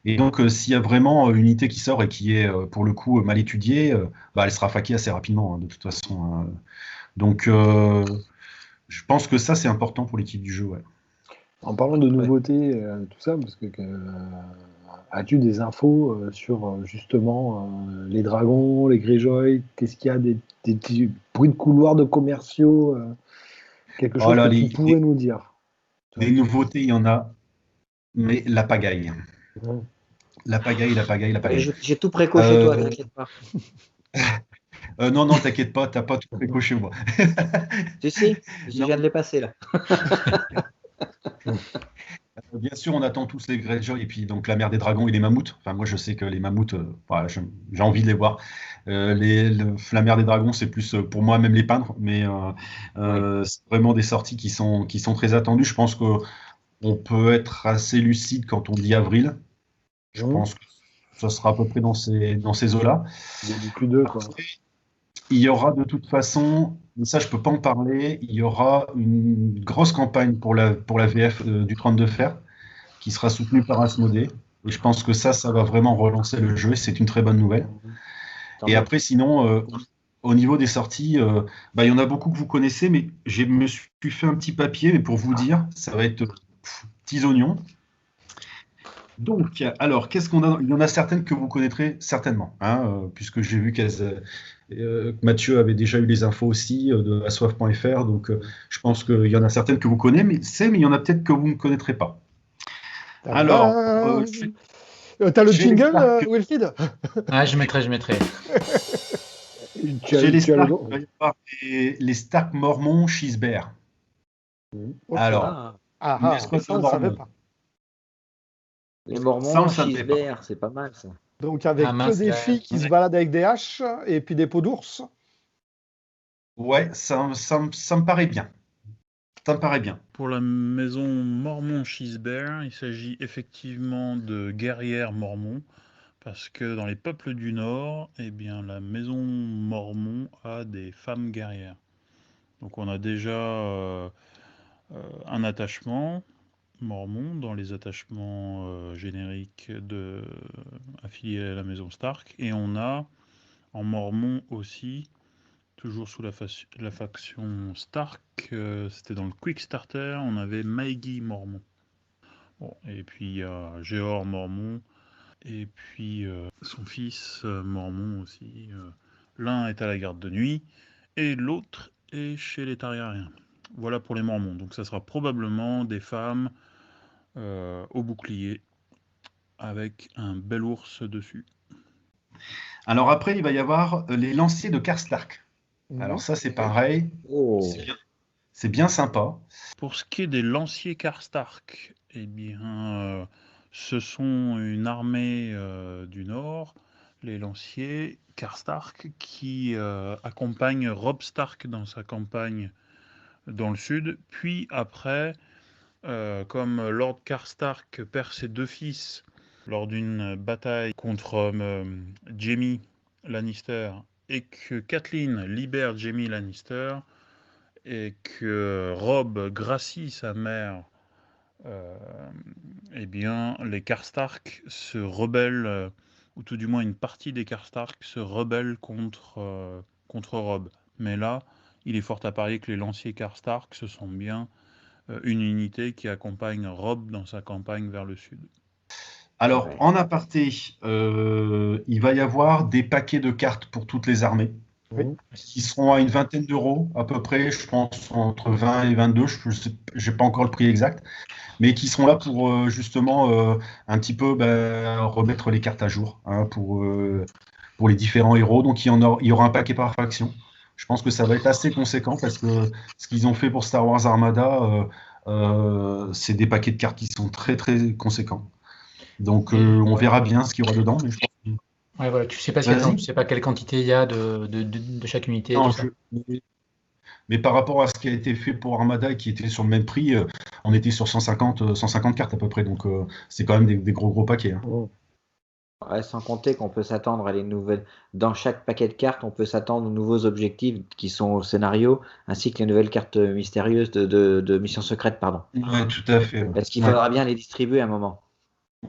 Et donc, s'il y a vraiment une unité qui sort et qui est, pour le coup, mal étudiée, bah, elle sera faquée assez rapidement, hein, de toute façon, hein. Donc, je pense que ça, c'est important pour l'équipe du jeu. Ouais. En parlant de Ouais. nouveautés, tout ça, parce que as-tu des infos sur justement les dragons, les Greyjoy? Qu'est-ce qu'il y a des petits bruits de couloir de commerciaux, quelque chose Voilà, que tu pourrais nous dire? les nouveautés, il y en a, mais la pagaille. Mhm. La pagaille, la pagaille, la mais pagaille. j'ai tout préco chez toi, Euh, t'inquiète pas. non, non, t'inquiète pas, t'as pas tout préco chez moi. Si, je Non, viens de les passer là. bien sûr, on attend tous les Greyjoy et puis donc la mer des dragons et les mammouths. Enfin, moi, je sais que les mammouths, voilà, j'ai envie de les voir. La mer des dragons, c'est plus pour moi même les peindre, mais Oui. c'est vraiment des sorties qui sont très attendues. Je pense qu'on peut être assez lucide quand on dit avril. Je Mhm. pense que ça sera à peu près dans ces eaux-là. Début Q2, quoi. Il y aura de toute façon, mais ça je peux pas en parler, il y aura une grosse campagne pour la VF du 32 fer qui sera soutenue par Asmodée. Et je pense que ça va vraiment relancer le jeu. C'est une très bonne nouvelle. Mhm. Tant Et mieux. après, sinon, au niveau des sorties, bah, il y en a beaucoup que vous connaissez, mais je me suis fait un petit papier, mais pour vous dire, ça va être petits oignons. Donc, alors, qu'est-ce qu'on a? Il y en a certaines que vous connaîtrez certainement, hein, puisque j'ai vu que Mathieu avait déjà eu les infos aussi de assoif.fr. Donc, je pense qu'il y en a certaines que vous connaissez, mais il y en a peut-être que vous ne connaîtrez pas. Alors, Tadam. T'as le chez les jingle, Stark, Wilfried? Ah, je mettrai, je mettrai. chez les Tu as le Stark, droit. il va y avoir les Stark Mormons Schisbear. Mhm. Ok. Alors, Ah, Ah une ah, ça escouade on ne savait mormone. pas. les Ça, on ne Mormons, le savait pas. Schisbert, c'est pas mal ça. Donc Ah avec que mince, des filles qui se Ouais, baladent avec des haches et puis des peaux d'ours. ouais, ça me paraît bien. Ça me paraît bien. Pour la maison Mormon-Schisbert, il s'agit effectivement de guerrières mormons, parce que dans les peuples du Nord, eh bien, la maison Mormon a des femmes guerrières. Donc on a déjà un attachement mormon dans les attachements génériques affiliés à la maison Stark, et on a en mormon aussi, toujours sous la faction Stark, c'était dans le Quick Starter, on avait Maeggy Mormon. Bon, et puis il y a Géor Mormon, et puis son fils Mormon aussi. L'un est à la garde de nuit, et l'autre est chez les Targaryens. Voilà pour les Mormons. Donc ça sera probablement des femmes au bouclier, avec un bel ours dessus. Alors après, il va y avoir les lanciers de Karstark. Alors Mhm. ça, c'est pareil. Oh, C'est bien sympa. Pour ce qui est des lanciers Karstark, eh bien, ce sont une armée du Nord. les lanciers Karstark qui accompagnent Robb Stark dans sa campagne dans le sud. Puis après, comme Lord Karstark perd ses 2 fils lors d'une bataille contre Jaime Lannister et que Catelyn libère Jaime Lannister et que Robb gracie sa mère, eh bien, les Karstark se rebellent, ou tout du moins une partie des Karstark se rebelle contre Robb. Mais là, il est fort à parier que les lanciers Karstark, ce sont bien une unité qui accompagne Robb dans sa campagne vers le sud. Alors, Ouais. en aparté, il va y avoir des paquets de cartes pour toutes les armées qui seront à une vingtaine d'euros à peu près, je pense entre 20 et 22, je n'ai pas encore le prix exact, mais qui seront là pour justement un petit peu remettre les cartes à jour hein, pour les différents héros. Donc il y aura un paquet par faction. Je pense que ça va être assez conséquent parce que ce qu'ils ont fait pour Star Wars Armada, c'est des paquets de cartes qui sont très très conséquents. Donc on verra bien ce qu'il y aura dedans. Mais je pense que... Ouais, voilà, tu sais pas Vas-y. tu sais pas quelle quantité il y a de chaque unité et Non, tout ça. mais par rapport à ce qui a été fait pour Armada et qui était sur le même prix, on était sur 150 cartes à peu près. Donc c'est quand même des gros paquets. Hein. Ouais, sans compter qu'on peut s'attendre à les nouvelles. Dans chaque paquet de cartes, on peut s'attendre aux nouveaux objectifs qui sont au scénario, ainsi que les nouvelles cartes mystérieuses de Mission Secrète, pardon. Ouais, tout à fait. Est-ce qu'il Ouais. faudra bien les distribuer à un moment?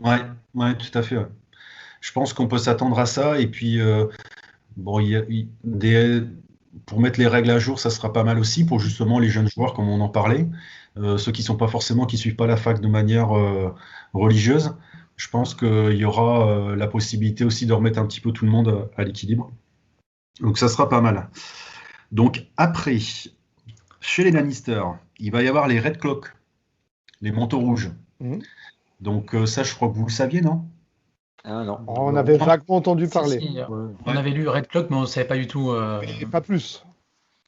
Ouais, tout à fait. Ouais. Je pense qu'on peut s'attendre à ça. Et puis, bon, pour mettre les règles à jour, ça sera pas mal aussi pour justement les jeunes joueurs, comme on en parlait, ceux qui sont pas forcément, qui suivent pas la fac de manière religieuse. Je pense qu'il y aura la possibilité aussi de remettre un petit peu tout le monde à l'équilibre. Donc, ça sera pas mal. Donc, après, chez les Lannister, il va y avoir les Red Cloak, les manteaux rouges. Donc, ça, je crois que vous le saviez, non? Ah non. On avait vaguement entendu parler. Si, on avait lu Red Cloak, mais on ne savait pas du tout. Et pas plus.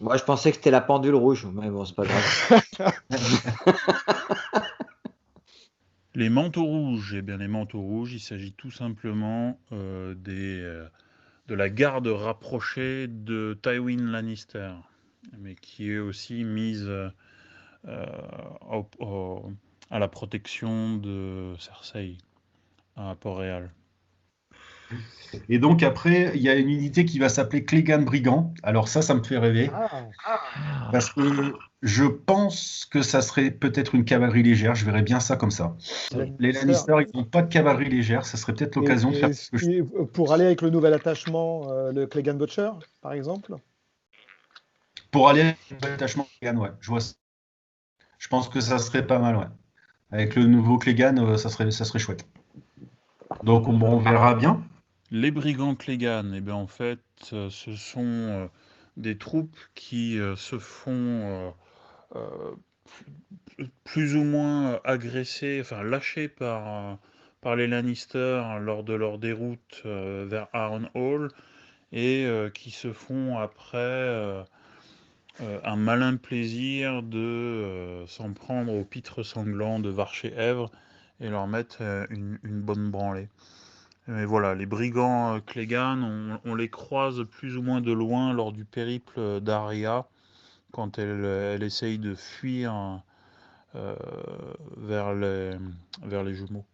Moi, je pensais que c'était la pendule rouge, mais bon, c'est pas grave. Les manteaux rouges, eh bien les manteaux rouges, il s'agit tout simplement de la garde rapprochée de Tywin Lannister, mais qui est aussi mise à la protection de Cersei à Port-Réal. Et donc après, il y a une unité qui va s'appeler Clegane Brigand. Alors ça me fait rêver. Parce que je pense que ça serait peut-être une cavalerie légère. Je verrais bien ça comme ça. Les Lannister, ils n'ont pas de cavalerie légère. Ça serait peut-être l'occasion de faire quelque chose. Pour aller avec le nouvel attachement, le Clegane Butcher, par exemple. Pour aller avec le nouvel attachement Clegane, ouais. Je pense que ça serait pas mal, ouais. Avec le nouveau Clegane, ça serait chouette. Donc on verra bien. Les brigands Clegane, eh bien, en fait, ce sont des troupes qui se font plus ou moins agressées, enfin lâchées par les Lannister lors de leur déroute vers Harrenhal et qui se font après un malin plaisir de s'en prendre aux pitres sanglants de Varchet-Èvre et leur mettre une bonne branlée. Mais voilà, les brigands Clegane, on les croise plus ou moins de loin lors du périple d'Arya, quand elle essaye de fuir vers les jumeaux.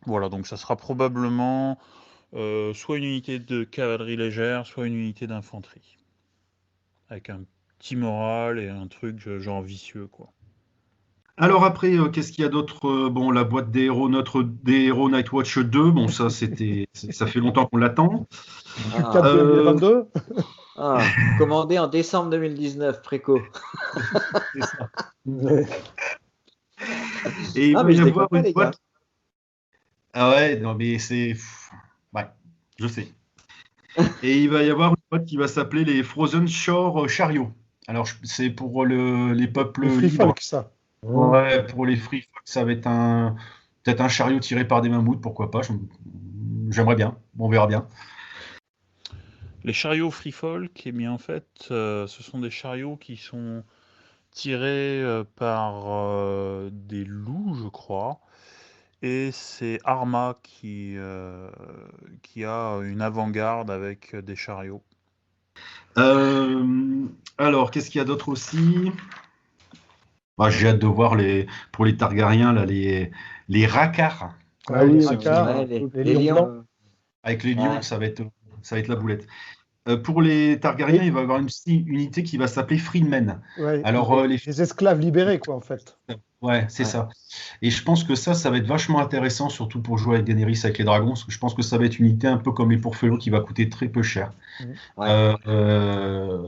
Voilà, donc ça sera probablement soit une unité de cavalerie légère, soit une unité d'infanterie. Avec un petit moral et un truc genre vicieux, quoi. Alors après, qu'est-ce qu'il y a d'autre? Bon, la boîte des héros Nightwatch 2, bon, ça fait longtemps qu'on l'attend. 4 2022. Commandé en décembre 2019, préco. C'est ça. Et il va y avoir une boîte. Ah ouais, non, mais c'est. Ouais, je sais. Et il va y avoir une boîte qui va s'appeler les Frozen Shore Chariots. Alors, c'est pour les peuples Free libres. Folk, ça. Ouais, pour les Free Folk, ça va être peut-être un chariot tiré par des mammouths, pourquoi pas. J'aimerais bien, on verra bien. Les chariots Free Folk, eh bien en fait, ce sont des chariots qui sont tirés par des loups, je crois, Et c'est Arma qui a une avant-garde avec des chariots. Alors, qu'est-ce qu'il y a d'autre aussi? J'ai hâte de voir pour les Targaryens là, les Rakars. Ah oui, les oui, Rakars, Ouais, les lions blancs. Avec les lions, Ouais. ça va être la boulette. Pour les Targaryens, il va y avoir une unité qui va s'appeler Freedmen. Ouais, Alors, les esclaves libérés, quoi, en fait. ouais, c'est Ouais. ça. Et je pense que ça va être vachement intéressant, surtout pour jouer avec Daenerys, avec les dragons, parce que je pense que ça va être une unité un peu comme les Pourfelos qui va coûter très peu cher. Ouais.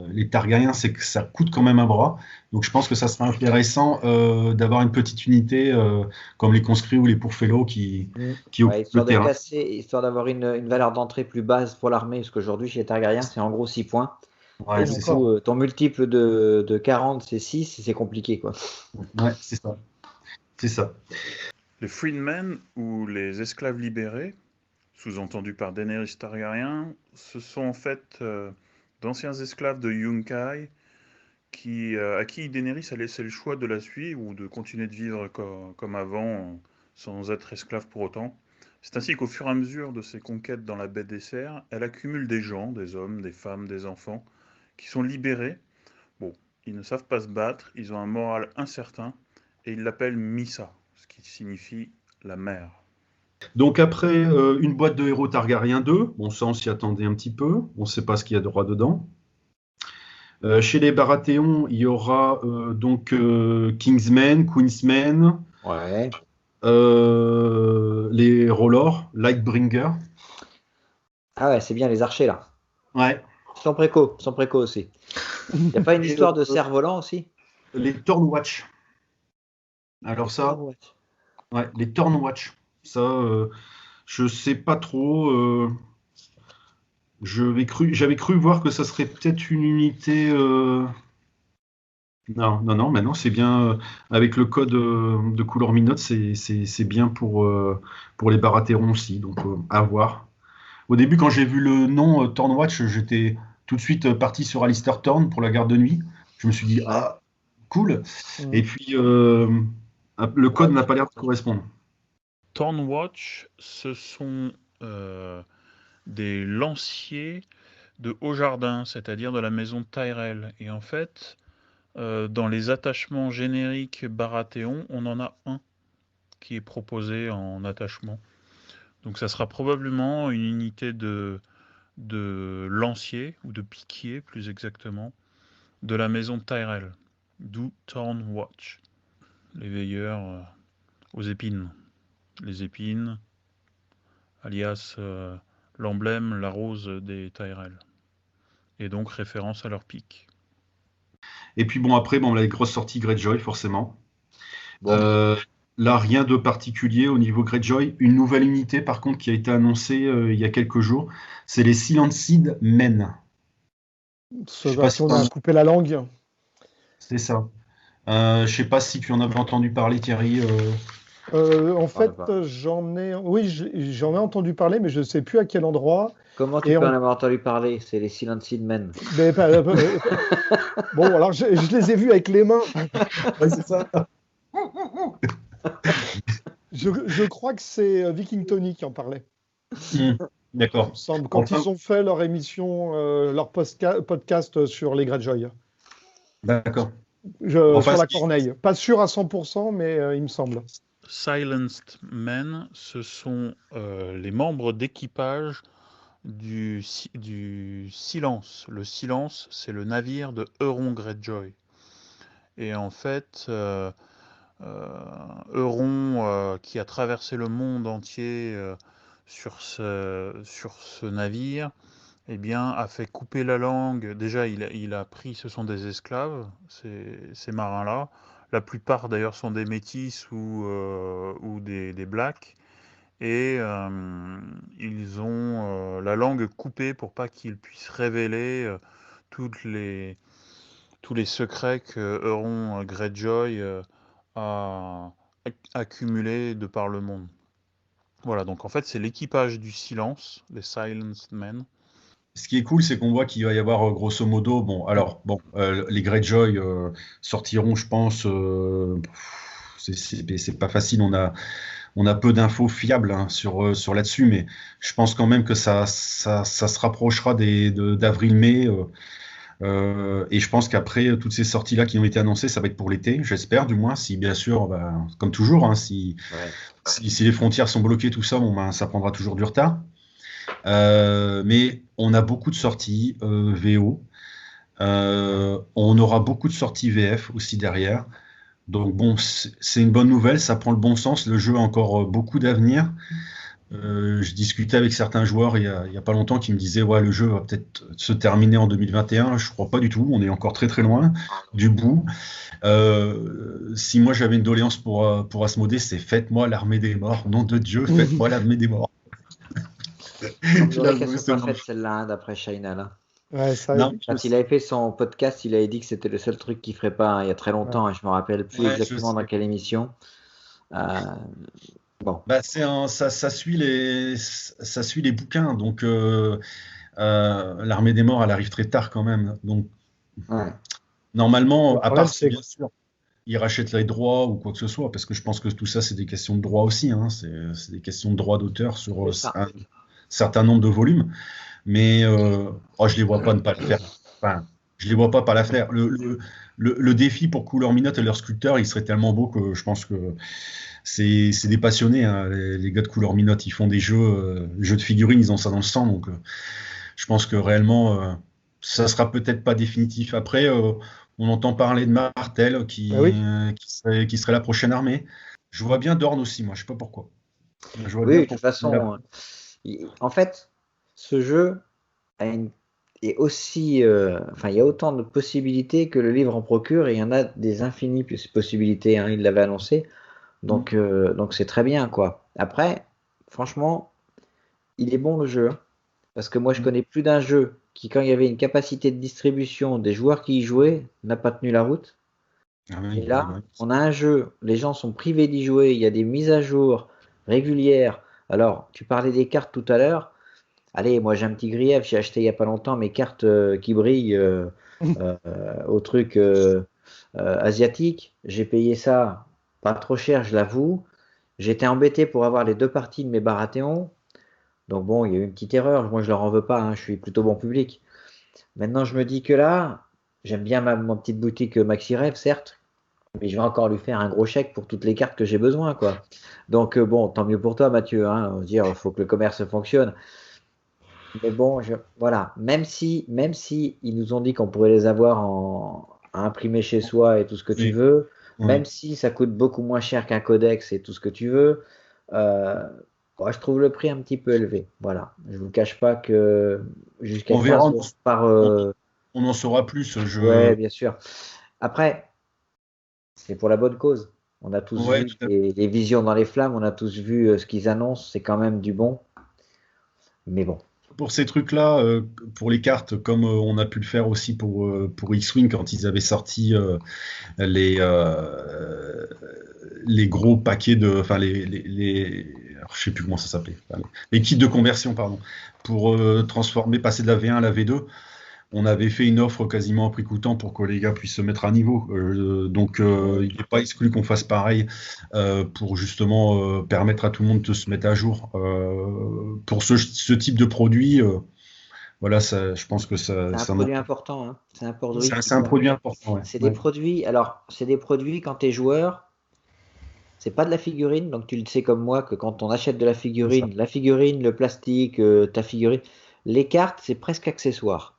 Les Targaryens, c'est que ça coûte quand même un bras. Donc je pense que ça sera intéressant d'avoir une petite unité comme les conscrits ou les Pourfelos qui Ouais, occupent le histoire de terrain. casser, histoire d'avoir une valeur d'entrée plus basse pour l'armée, parce qu'aujourd'hui, chez les Targaryens, c'est en gros 6 points. Ouais, Et c'est du ça. coup, ton multiple de 40, c'est 6, c'est compliqué, quoi. Ouais, c'est ça. C'est ça. Les freedmen ou les esclaves libérés, sous-entendu par Daenerys Targaryen, ce sont en fait d'anciens esclaves de Yunkai à qui Daenerys a laissé le choix de la suivre ou de continuer de vivre comme avant, sans être esclave pour autant. C'est ainsi qu'au fur et à mesure de ses conquêtes dans la baie des Cerfs, elle accumule des gens, des hommes, des femmes, des enfants, qui sont libérés. Bon, ils ne savent pas se battre, ils ont un moral incertain, et ils l'appellent Missa, ce qui signifie la mère. Donc après une boîte de héros Targaryen 2, bon ça on s'y attendait un petit peu, on ne sait pas ce qu'il y a de droit dedans. Chez les Baratheons, il y aura donc Kingsmen, Queensmen, Ouais. les R'hllor, Lightbringer. Ah ouais, c'est bien les archers, là. Ouais. Sans préco aussi. Il n'y a pas une histoire de cerf-volant aussi? Les Thornwatch. Alors ça, ouais, les Thornwatch. Ça, je sais pas trop. J'avais cru voir que ça serait peut-être une unité. Non, mais non, c'est bien avec le code de couleur minote, c'est bien pour les Baratheons aussi, donc à voir. Au début, quand j'ai vu le nom Thornwatch, j'étais tout de suite parti sur Alistair Thorne pour la garde de nuit. Je me suis dit, ah, cool. Et puis, le code n'a pas l'air de correspondre. Thornwatch, ce sont des lanciers de Haut-Jardin, c'est-à-dire de la maison de Tyrell. Et en fait, dans les attachements génériques Baratheon, on en a un qui est proposé en attachement. Donc ça sera probablement une unité de lanciers, ou de piquiers plus exactement, de la maison de Tyrell, d'où Thornwatch, les veilleurs aux épines. Les épines, alias l'emblème, la rose des Tyrell. Et donc référence à leur pique. Et puis bon, après, la grosse sortie Greyjoy, forcément. Bon. Là, rien de particulier au niveau Greyjoy. Une nouvelle unité, par contre, qui a été annoncée il y a quelques jours, c'est les Silenced Men. Ceux à qui on a coupé la langue. C'est ça. Je sais pas si tu en avais entendu parler, Thierry. En fait, j'en ai entendu parler, mais je ne sais plus à quel endroit. Comment tu peux en avoir entendu parler? C'est les Silenced Men. Bon, alors je les ai vus avec les mains. Ouais, c'est ça. Je crois que c'est Viking Tony qui en parlait. D'accord. Quand ils ont fait leur émission, leur podcast sur les Greyjoy. D'accord. Sur la Corneille. Pas sûr à 100%, mais il me semble. Silenced Men, ce sont les membres d'équipage du Silence. Le Silence, c'est le navire de Euron Greyjoy. Et en fait, Euron, qui a traversé le monde entier sur ce navire, eh bien, a fait couper la langue. Déjà, il a pris, ce sont des esclaves, ces marins-là. La plupart, d'ailleurs, sont des métis ou des blacks. Et ils ont la langue coupée pour pas qu'ils puissent révéler tous les secrets que Euron Greyjoy a accumulés de par le monde. Voilà, donc en fait, c'est l'équipage du Silence, les Silenced Men. Ce qui est cool, c'est qu'on voit qu'il va y avoir grosso modo, les Greyjoy sortiront, je pense, c'est pas facile. on a peu d'infos fiables sur là-dessus, mais je pense quand même que ça se rapprochera d'avril-mai. Et je pense qu'après toutes ces sorties-là qui ont été annoncées, ça va être pour l'été, j'espère du moins, si bien sûr, comme toujours, si les frontières sont bloquées, tout ça, ça prendra toujours du retard. Mais on a beaucoup de sorties VO. On aura beaucoup de sorties VF aussi derrière. Donc bon, c'est une bonne nouvelle, ça prend le bon sens. Le jeu a encore beaucoup d'avenir. Je discutais avec certains joueurs il y a pas longtemps qui me disaient ouais, le jeu va peut-être se terminer en 2021. Je crois pas du tout. On est encore très très loin du bout. Si moi j'avais une doléance pour Asmodée, c'est faites-moi l'armée des morts. Nom de Dieu, faites-moi l'armée des morts. On dirait qu'elle soit pas faite celle-là d'après Shaina là. Ouais, ça, Non, quand il avait fait son podcast, il avait dit que c'était le seul truc qu'il ferait pas il y a très longtemps. Je me rappelle plus exactement dans quelle émission. Bon. Ça suit les bouquins, donc l'armée des morts, elle arrive très tard quand même. Donc normalement, à part si bien sûr ils rachètent les droits ou quoi que ce soit, parce que je pense que tout ça c'est des questions de droit aussi. C'est des questions de droit d'auteur sur un certain nombre de volumes. Mais je les vois pas ne pas le faire. Enfin, je les vois pas la faire. Le défi pour Couleur Minote et leurs sculpteurs, il serait tellement beau que je pense que c'est des passionnés. Les gars de Couleur Minote, ils font des jeux de figurines, ils ont ça dans le sang. Donc, je pense que réellement, ça sera peut-être pas définitif. Après, on entend parler de Martel qui serait la prochaine armée. Je vois bien Dorn aussi, moi. Je sais pas pourquoi. De toute façon, en fait. Ce jeu est aussi, il y a autant de possibilités que le livre en procure, et il y en a des infinies possibilités. Il l'avait annoncé, donc c'est très bien quoi. Après, franchement, il est bon le jeu, parce que moi je connais plus d'un jeu qui, quand il y avait une capacité de distribution des joueurs qui y jouaient, n'a pas tenu la route. Et là, on a un jeu, les gens sont privés d'y jouer, il y a des mises à jour régulières. Alors, tu parlais des cartes tout à l'heure. Allez, moi j'ai un petit grief, j'ai acheté il n'y a pas longtemps mes cartes qui brillent au truc asiatique. J'ai payé ça pas trop cher, je l'avoue. J'étais embêté pour avoir les 2 parties de mes Baratheon. Donc bon, il y a eu une petite erreur. Moi je leur en veux pas, je suis plutôt bon public. Maintenant je me dis que là, j'aime bien ma petite boutique MaxiRev, certes, mais je vais encore lui faire un gros chèque pour toutes les cartes que j'ai besoin, quoi. Donc bon, tant mieux pour toi Mathieu, dire faut que le commerce fonctionne. Mais bon, voilà, même si ils nous ont dit qu'on pourrait les avoir à imprimer chez soi et tout ce que tu veux, même si ça coûte beaucoup moins cher qu'un codex et tout ce que tu veux, je trouve le prix un petit peu élevé. Voilà, je vous cache pas que jusqu'à 15 euros par... On en saura plus ce jeu. Ouais, bien sûr. Après, c'est pour la bonne cause. On a tous vu les visions dans les flammes, on a tous vu ce qu'ils annoncent, c'est quand même du bon. Mais bon. Pour ces trucs-là, pour les cartes, comme on a pu le faire aussi pour X-Wing quand ils avaient sorti les gros paquets de, enfin je sais plus comment ça s'appelait, les kits de conversion, pardon, pour passer de la V1 à la V2. On avait fait une offre quasiment à prix coûtant pour que les gars puissent se mettre à niveau. Donc, il n'est pas exclu qu'on fasse pareil pour justement permettre à tout le monde de se mettre à jour. Pour ce type de produit, voilà, je pense que ça. C'est un produit important. C'est un produit. C'est un produit important. Ouais. C'est des produits. Alors, c'est des produits quand tu es joueur. C'est pas de la figurine, donc tu le sais comme moi que quand on achète de la figurine, le plastique, ta figurine, les cartes, c'est presque accessoire.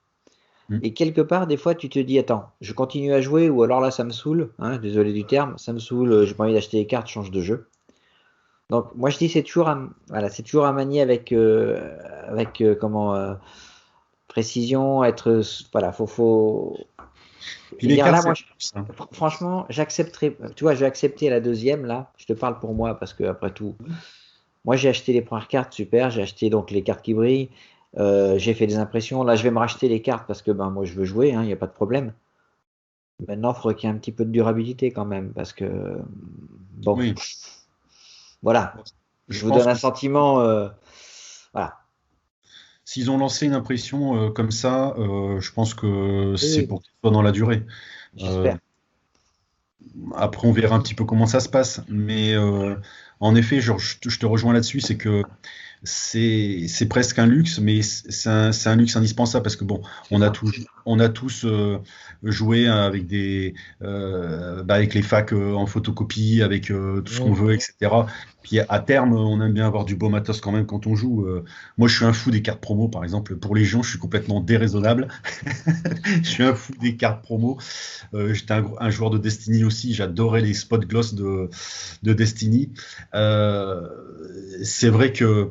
Et quelque part, des fois, tu te dis, attends, je continue à jouer, ou alors là, ça me saoule, désolé du terme, ça me saoule, j'ai pas envie d'acheter les cartes, change de jeu. Donc, moi, je dis, c'est toujours à manier avec précision, faut. Puis les cartes, là, franchement, j'accepterai, tu vois, je vais accepter la deuxième, là, je te parle pour moi, parce que après tout, moi, j'ai acheté les premières cartes, super, j'ai acheté donc les cartes qui brillent. J'ai fait des impressions. Là, je vais me racheter les cartes parce que moi, je veux jouer, il n'y a pas de problème. Maintenant, il faudrait qu'il y ait un petit peu de durabilité quand même parce que, bon, voilà. Je vous donne un sentiment, voilà. S'ils ont lancé une impression comme ça, je pense que c'est pour qu'il soit dans la durée. J'espère. Après, on verra un petit peu comment ça se passe, mais En effet, je te rejoins là-dessus, c'est que c'est presque un luxe, mais c'est un luxe indispensable parce que bon, on a tous joué avec avec les facs en photocopie, avec tout ce qu'on veut, etc. Puis à terme, on aime bien avoir du beau matos quand même quand on joue. Moi, je suis un fou des cartes promo, par exemple. Pour Légion, je suis complètement déraisonnable. Je suis un fou des cartes promo. J'étais un joueur de Destiny aussi. J'adorais les spot gloss de Destiny. C'est vrai que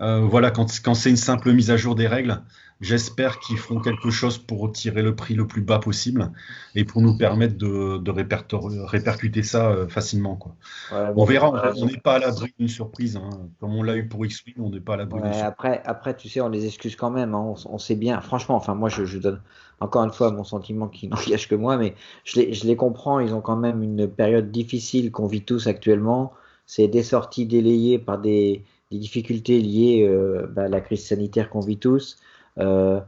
voilà, quand c'est une simple mise à jour des règles, j'espère qu'ils feront quelque chose pour tirer le prix le plus bas possible et pour nous permettre de répercuter ça facilement, quoi. Ouais, On bon, verra, on n'est pas à l'abri d'une surprise, hein. Comme on l'a eu pour X-Wing, on n'est pas à l'abri d'une ouais, surprise. après, tu sais, on les excuse quand même, hein. On sait bien. Franchement, enfin, moi, je donne encore une fois mon sentiment qui n'engage que moi, mais je les comprends. Ils ont quand même une période difficile qu'on vit tous actuellement. C'est des sorties délayées par des difficultés liées à la crise sanitaire qu'on vit tous. Euh,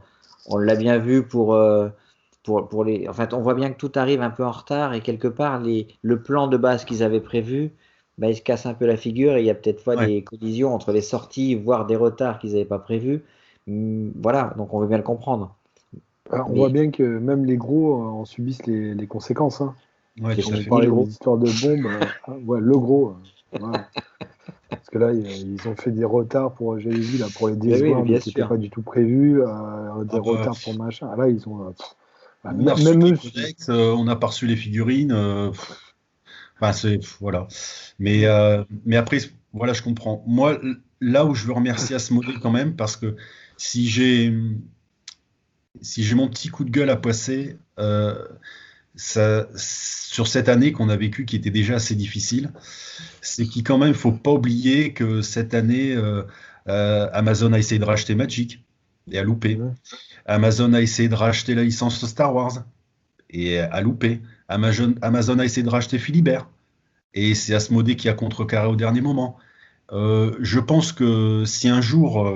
on l'a bien vu pour les. En fait, on voit bien que tout arrive un peu en retard et quelque part, le plan de base qu'ils avaient prévu, il se casse un peu la figure et il y a peut-être fois Ouais. des collisions entre les sorties, voire des retards qu'ils n'avaient pas prévus. Voilà, donc on veut bien le comprendre. Alors, on voit Mais bien que même les gros en subissent les conséquences, hein. Ouais, c'est tout à fini, On fait. le parlait gros. des histoires de bombes. Ouais, le gros. Voilà. Parce que là, ils ont fait des retards pour, j'avais vu, là, pour les Oui, Days oui, Gone bien qui n'étaient sûr. pas du tout prévus, des Ah bah, retards pour machin. Ah, là, ils ont. on a reçu Même les eux. codex, on n'a pas reçu les figurines. Enfin, voilà. Mais après, voilà, je comprends. Moi, là où je veux remercier Asmodée quand même, parce que si j'ai si j'ai mon petit coup de gueule à passer, sur cette année qu'on a vécue, qui était déjà assez difficile, c'est qu'il quand même, faut pas oublier que cette année, Amazon a essayé de racheter Magic et a loupé. Ouais. Amazon a essayé de racheter la licence Star Wars et a loupé. Amazon a essayé de racheter Philibert et c'est Asmodée qui a contrecarré au dernier moment. Je pense que si un jour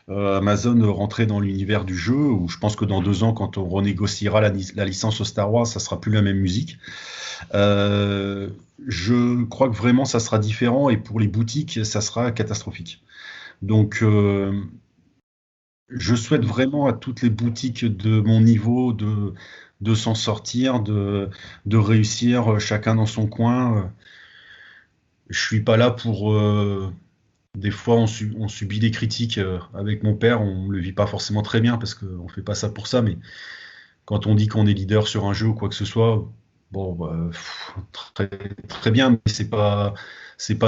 Amazon rentrait dans l'univers du jeu, ou je pense que dans 2 ans, quand on renégociera la licence Star Wars, ça sera plus la même musique. Euh, je crois que vraiment ça sera différent et pour les boutiques, ça sera catastrophique. Donc, je souhaite vraiment à toutes les boutiques de mon niveau de s'en sortir, de réussir chacun dans son coin. Je suis pas là pour. Des fois, on subit des critiques avec mon père, on le vit pas forcément très bien parce qu'on fait pas ça pour ça, mais quand on dit qu'on est leader sur un jeu ou quoi que ce soit, bon, bah, très, très bien, mais c'est pas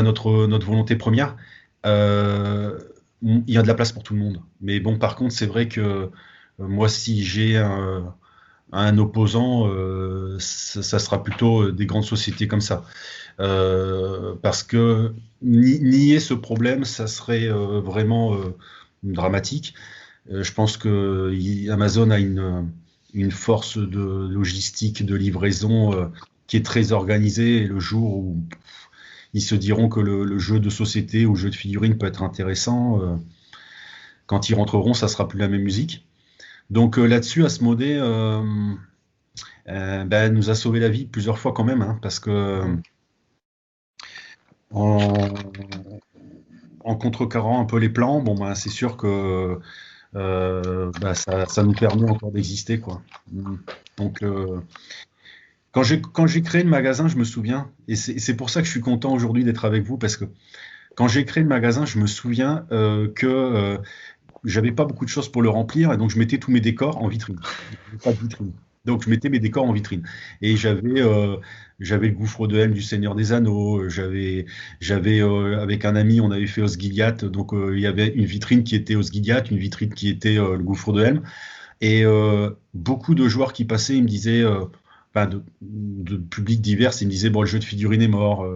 notre volonté première. Euh, il y a de la place pour tout le monde. Mais bon, par contre, c'est vrai que moi, si j'ai un opposant, ça sera plutôt des grandes sociétés comme ça. Parce que nier ce problème, ça serait vraiment dramatique. Je pense que Amazon a une force de logistique, de livraison qui est très organisée. Et le jour où ils se diront que le jeu de société ou le jeu de figurines peut être intéressant, quand ils rentreront, ça sera plus la même musique. Donc là-dessus, Asmodée nous a sauvé la vie plusieurs fois quand même, hein, parce que en, en contrecarrant un peu les plans, bon ben c'est sûr que ça nous permet encore d'exister, quoi. Donc quand j'ai créé le magasin, je me souviens, et c'est pour ça que je suis content aujourd'hui d'être avec vous, parce que quand j'ai créé le magasin, je me souviens que j'avais pas beaucoup de choses pour le remplir, et donc je mettais tous mes décors en vitrine. Pas de vitrine. Donc je mettais mes décors en vitrine. Et j'avais le gouffre de Helm du Seigneur des Anneaux, j'avais avec un ami, on avait fait Osgiliath, donc il y avait une vitrine qui était Osgiliath, une vitrine qui était le gouffre de Helm. Et beaucoup de joueurs qui passaient, ils me disaient, enfin de publics divers, ils me disaient, bon, le jeu de figurines est mort,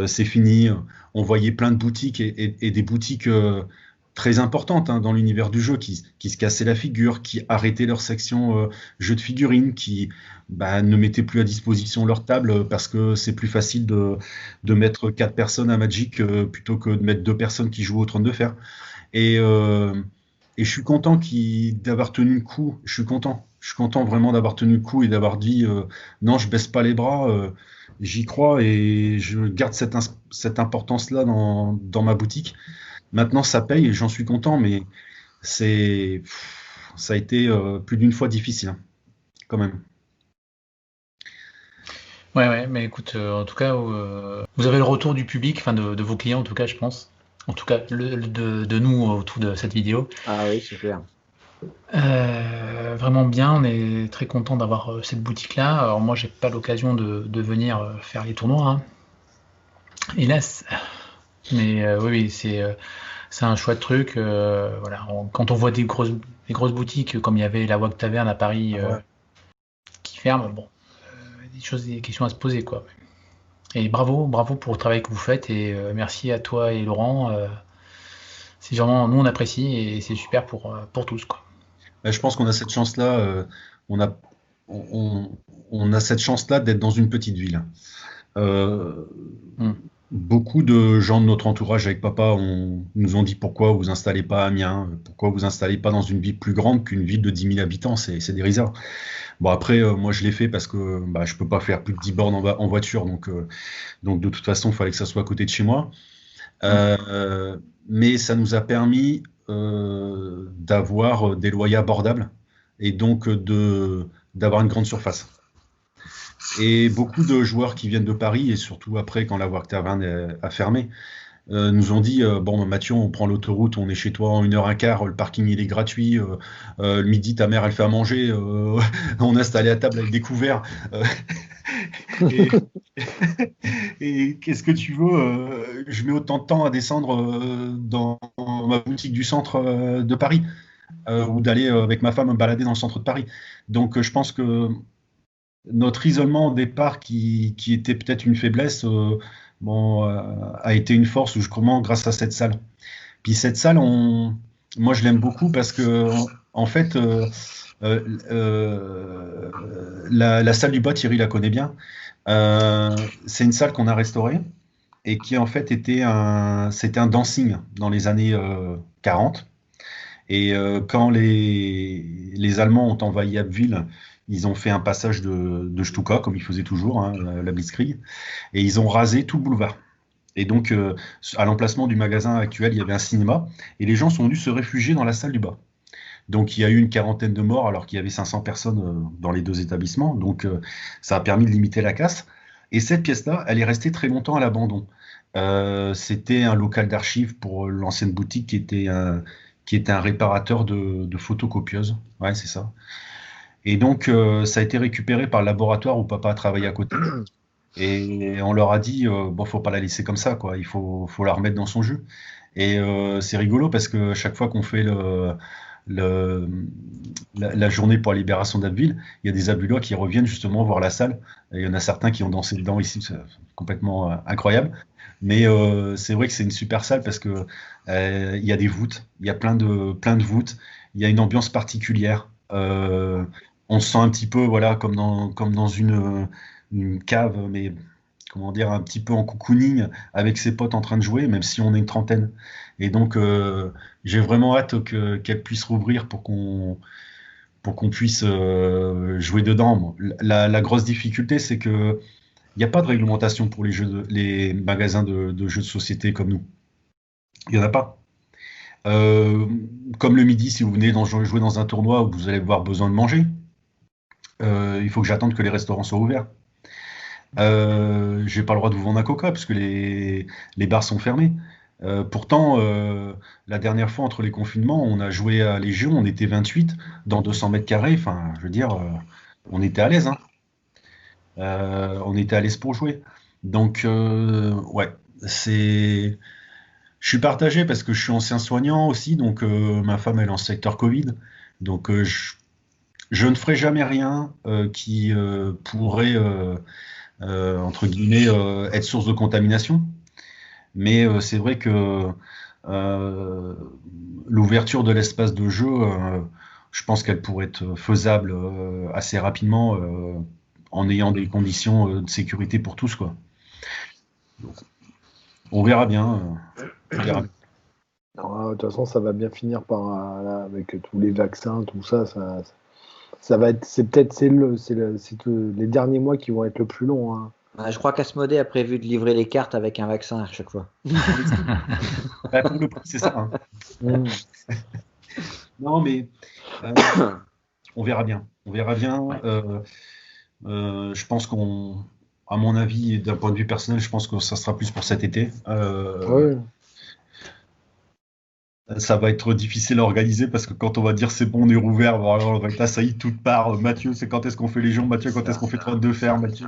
c'est fini. On voyait plein de boutiques et des boutiques très importantes, hein, dans l'univers du jeu qui se cassaient la figure, qui arrêtaient leur section jeux de figurines, qui ne mettaient plus à disposition leur table parce que c'est plus facile de mettre 4 personnes à Magic plutôt que de mettre 2 personnes qui jouent au Trône de Fer. Et je suis content d'avoir tenu le coup. Je suis content Je suis content vraiment d'avoir tenu le coup et d'avoir dit non, je baisse pas les bras, j'y crois et je garde cette importance-là dans ma boutique. Maintenant, ça paye et j'en suis content, mais ça a été plus d'une fois difficile, hein, quand même. Ouais, mais écoute, en tout cas, vous avez le retour du public, enfin de vos clients en tout cas, je pense. En tout cas, de nous autour de cette vidéo. Ah oui, super. Vraiment bien, on est très content d'avoir cette boutique-là. Alors moi, j'ai pas l'occasion de venir faire les tournois, hein, hélas. Mais oui, c'est un chouette truc. Voilà, quand on voit des grosses boutiques comme il y avait la Wag Taverne à Paris qui ferme, bon, des questions à se poser, quoi. Et bravo pour le travail que vous faites et merci à toi et Laurent. C'est vraiment, nous on apprécie et c'est super pour tous, quoi. Je pense qu'on a cette chance-là. On a, on a cette chance-là d'être dans une petite ville. Beaucoup de gens de notre entourage avec papa nous ont dit pourquoi vous installez pas à Amiens, pourquoi vous installez pas dans une ville plus grande qu'une ville de 10 000 habitants, c'est dérisoire. Bon après, moi je l'ai fait parce que je peux pas faire plus de 10 bornes en voiture, donc de toute façon il fallait que ça soit à côté de chez moi. Mais ça nous a permis d'avoir des loyers abordables et donc d'avoir une grande surface. Et beaucoup de joueurs qui viennent de Paris, et surtout après quand la Wag Taverne a fermé, nous ont dit bon Mathieu, on prend l'autoroute, on est chez toi en 1h15, le parking il est gratuit, le midi ta mère elle fait à manger, on est installé à table avec des couverts. Et qu'est-ce que tu veux, je mets autant de temps à descendre dans ma boutique du centre de Paris, ou d'aller avec ma femme me balader dans le centre de Paris. Donc je pense que notre isolement au départ, qui était peut-être une faiblesse, a été une force justement grâce à cette salle. Puis cette salle, moi je l'aime beaucoup parce que en fait, la salle du bas, Thierry la connaît bien. C'est une salle qu'on a restaurée et qui en fait c'était un dancing dans les années 40. Et quand les Allemands ont envahi Abbeville, ils ont fait un passage de Stuka, comme ils faisaient toujours, hein, la Blitzkrieg, et ils ont rasé tout le boulevard. Et donc, à l'emplacement du magasin actuel, il y avait un cinéma, et les gens sont venus se réfugier dans la salle du bas. Donc, il y a eu une quarantaine de morts, alors qu'il y avait 500 personnes dans les deux établissements. Donc, ça a permis de limiter la casse. Et cette pièce-là, elle est restée très longtemps à l'abandon. C'était un local d'archives pour l'ancienne boutique qui était un réparateur de photocopieuses. Ouais, c'est ça. Et donc, ça a été récupéré par le laboratoire où papa a travaillé à côté. Et on leur a dit, bon, faut pas la laisser comme ça, quoi. Il faut la remettre dans son jus. Et c'est rigolo parce que chaque fois qu'on fait la journée pour la libération d'Abbeville, il y a des Abbulois qui reviennent justement voir la salle. Et il y en a certains qui ont dansé dedans ici, c'est complètement incroyable. Mais c'est vrai que c'est une super salle parce que il y a des voûtes, il y a plein de voûtes, il y a une ambiance particulière. On se sent un petit peu, voilà, comme dans une cave, mais comment dire, un petit peu en cocooning avec ses potes en train de jouer, même si on est une trentaine. Et donc, j'ai vraiment hâte qu'elle puisse rouvrir pour qu'on puisse jouer dedans. La grosse difficulté, c'est que il n'y a pas de réglementation pour les magasins de jeux de société comme nous. Il n'y en a pas. Comme le midi, si vous venez jouer dans un tournoi où vous allez avoir besoin de manger, il faut que j'attende que les restaurants soient ouverts. J'ai pas le droit de vous vendre un coca parce que les bars sont fermés. Pourtant, la dernière fois, entre les confinements, on a joué à Légion, on était 28 dans 200 mètres carrés. Enfin, je veux dire, on était à l'aise, hein. On était à l'aise pour jouer. Donc, ouais, je suis partagé parce que je suis ancien soignant aussi, donc ma femme elle est en secteur Covid. Donc, je ne ferai jamais rien qui pourrait, entre guillemets, être source de contamination. Mais c'est vrai que l'ouverture de l'espace de jeu, je pense qu'elle pourrait être faisable assez rapidement en ayant des conditions de sécurité pour tous, quoi. Donc, on verra bien. On verra. De toute façon, ça va bien finir par, là, avec tous les vaccins, tout ça, les derniers mois qui vont être le plus long. Hein. Je crois qu'Asmodée a prévu de livrer les cartes avec un vaccin à chaque fois. Pour le prix, c'est ça. Hein. Non, mais on verra bien. On verra bien. Je pense à mon avis, d'un point de vue personnel, je pense que ça sera plus pour cet été. Ouais. Ça va être difficile à organiser parce que quand on va dire c'est bon, on est rouvert, on va être assailli de toutes parts. Mathieu, c'est quand est-ce qu'on fait les jours? Mathieu, quand est-ce qu'on fait 32 fers, Mathieu?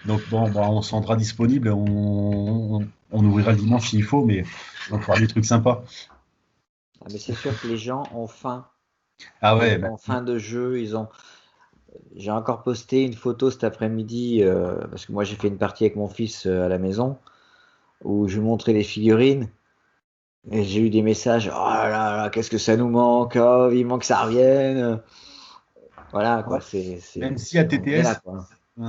Donc bon, on se rendra disponible, on ouvrira le dimanche s'il faut, mais on fera des trucs sympas. Mais c'est sûr que les gens ont faim. Ah ouais. Ont faim de jeu. J'ai encore posté une photo cet après-midi parce que moi j'ai fait une partie avec mon fils à la maison où je lui montrais les figurines. Et j'ai eu des messages, oh là là, qu'est-ce que ça nous manque, oh, vivement que ça revienne. Voilà, quoi. Même si à TTS,